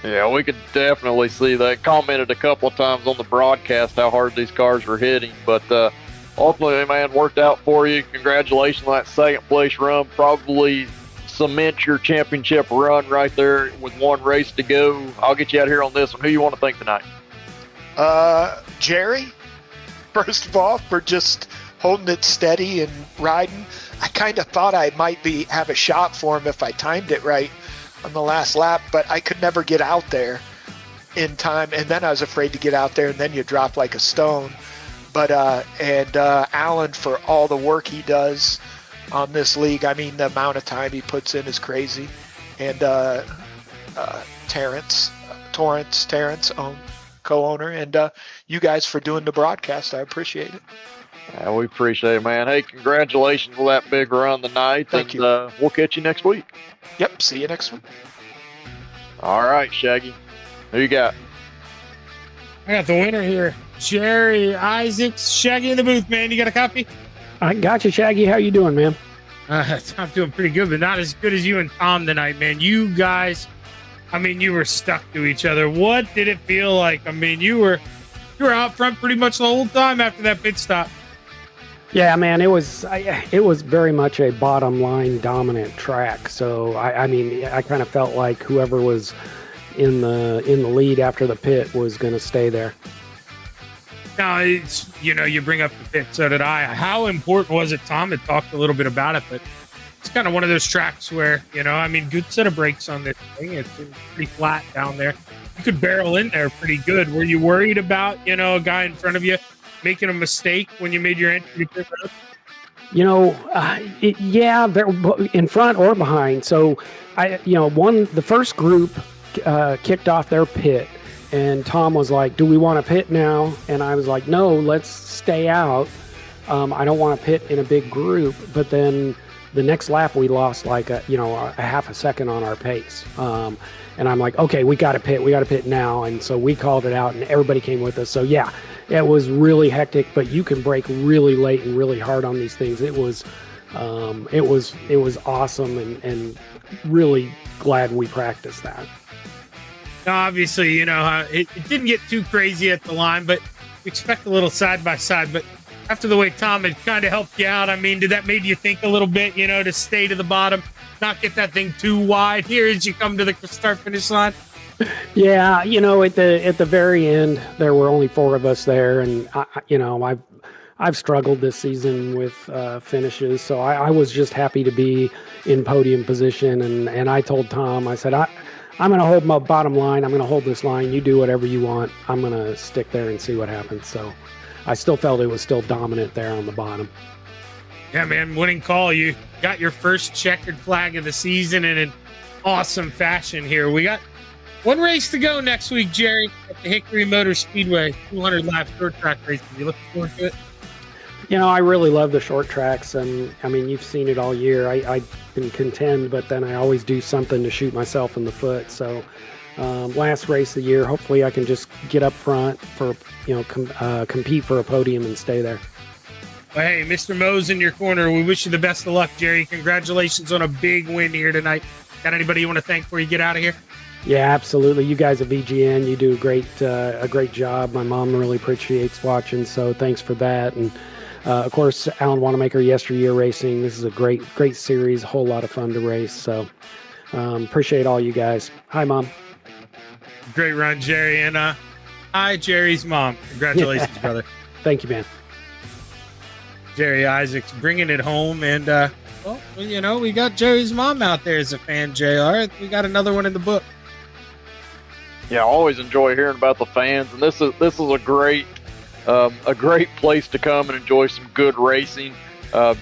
Yeah, we could definitely see that. Commented a couple of times on the broadcast how hard these cars were hitting, but ultimately, man, worked out for you. Congratulations on that second place run. Probably cement your championship run right there with one race to go. I'll get you out here on this one. Who you want to thank tonight? Jerry, first of all, for just holding it steady and riding. I kind of thought I might have a shot for him if I timed it right on the last lap, but I could never get out there in time. And then I was afraid to get out there, and then you drop like a stone. But Alan, for all the work he does on this league. I mean, the amount of time he puts in is crazy. And Terrence, co-owner, and you guys for doing the broadcast. I appreciate it. Yeah, we appreciate it, man. Hey, congratulations on that big run tonight. Thank you. We'll catch you next week. Yep, see you next week. All right, Shaggy. Who you got? I got the winner here. Jerry Isaacs. Shaggy in the booth, man. You got a copy? I got you, Shaggy. How you doing, man? I'm doing pretty good, but not as good as you and Tom tonight, man. You guys, I mean, you were stuck to each other. What did it feel like? I mean, you were out front pretty much the whole time after that pit stop. Yeah, man, it was very much a bottom line dominant track. So I mean, I kind of felt like whoever was in the lead after the pit was going to stay there. Now, it's, you bring up the pit, so did I. How important was it? Tom had talked a little bit about it, but it's kind of one of those tracks where, I mean, good set of brakes on this thing. It's pretty flat down there. You could barrel in there pretty good. Were you worried about, a guy in front of you making a mistake when you made your entry to pit road? Yeah, they're in front or behind. So, the first group kicked off their pit. And Tom was like, do we want to pit now? And I was like, no, let's stay out. I don't want to pit in a big group. But then the next lap, we lost like a half a second on our pace. And I'm like, okay, we got to pit now. And so we called it out and everybody came with us. So yeah, it was really hectic, but you can brake really late and really hard on these things. It was awesome and really glad we practiced that. Now, obviously, it didn't get too crazy at the line, but you expect a little side by side. But after the way Tom had kind of helped you out, I mean, did that made you think a little bit, to stay to the bottom, not get that thing too wide here as you come to the start-finish line? Yeah, at the very end, there were only 4 of us there, and I've struggled this season with finishes, so I was just happy to be in podium position, and I told Tom, I said, I'm going to hold my bottom line. I'm going to hold this line. You do whatever you want. I'm going to stick there and see what happens. So I still felt it was still dominant there on the bottom. Yeah, man, winning call. You got your first checkered flag of the season in an awesome fashion here. We got one race to go next week, Jerry, at the Hickory Motor Speedway, 200 lap short track race. You looking forward to it? I really love the short tracks, and I mean, you've seen it all year. I can contend, but then I always do something to shoot myself in the foot. So last race of the year, hopefully I can just get up front for, compete for a podium and stay there. Well, hey, Mr. Moe's in your corner. We wish you the best of luck, Jerry. Congratulations on a big win here tonight. Got anybody you want to thank before you get out of here? Yeah, absolutely. You guys at VGN, you do a great job. My mom really appreciates watching, so thanks for that. And of course, Alan Wanamaker, YesterYear Racing. This is a great series, a whole lot of fun to race. So appreciate all you guys. Hi, Mom. Great run, Jerry. And hi, Jerry's mom. Congratulations, brother. Thank you, man. Jerry Isaacs bringing it home. And, we got Jerry's mom out there as a fan, JR. We got another one in the book. Yeah, I always enjoy hearing about the fans, and this is a great place to come and enjoy some good racing.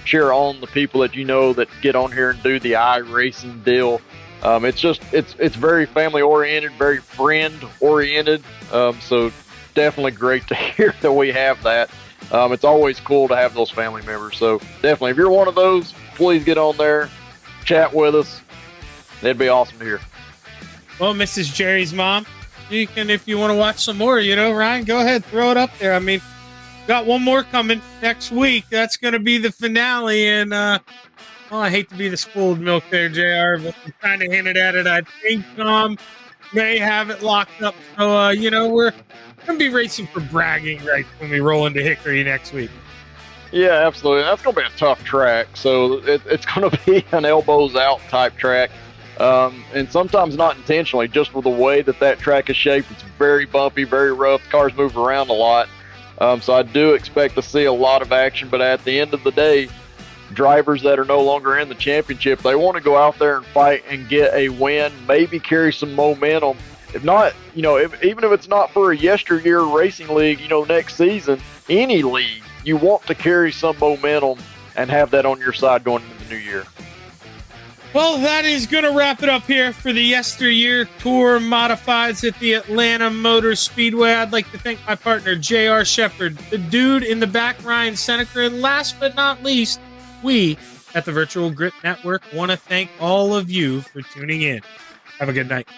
Cheer on the people that that get on here and do the iRacing deal. It's very family oriented, very friend oriented. So definitely great to hear that we have that. It's always cool to have those family members. So definitely, if you're one of those, please get on there, chat with us. It'd be awesome to hear. Well, Mrs. Jerry's mom, you can, if you want to watch some more, Ryan, go ahead, throw it up there. I mean, got one more coming next week. That's going to be the finale. And, I hate to be the spoiled milk there, JR, but I'm kind of hinted at it. I think Tom may have it locked up. So, we're going to be racing for bragging rights when we roll into Hickory next week. Yeah, absolutely. That's going to be a tough track. So it's going to be an elbows out type track. And sometimes not intentionally, just with the way that track is shaped. It's very bumpy, very rough. Cars move around a lot. So I do expect to see a lot of action. But at the end of the day, drivers that are no longer in the championship, they want to go out there and fight and get a win, maybe carry some momentum. If not, even if it's not for a YesterYear Racing League, next season, any league, you want to carry some momentum and have that on your side going into the new year. Well, that is going to wrap it up here for the YesterYear Tour Modifieds at the Atlanta Motor Speedway. I'd like to thank my partner, J.R. Shepard, the dude in the back, Ryan Seneca, and last but not least, we at the Virtual Grip Network want to thank all of you for tuning in. Have a good night.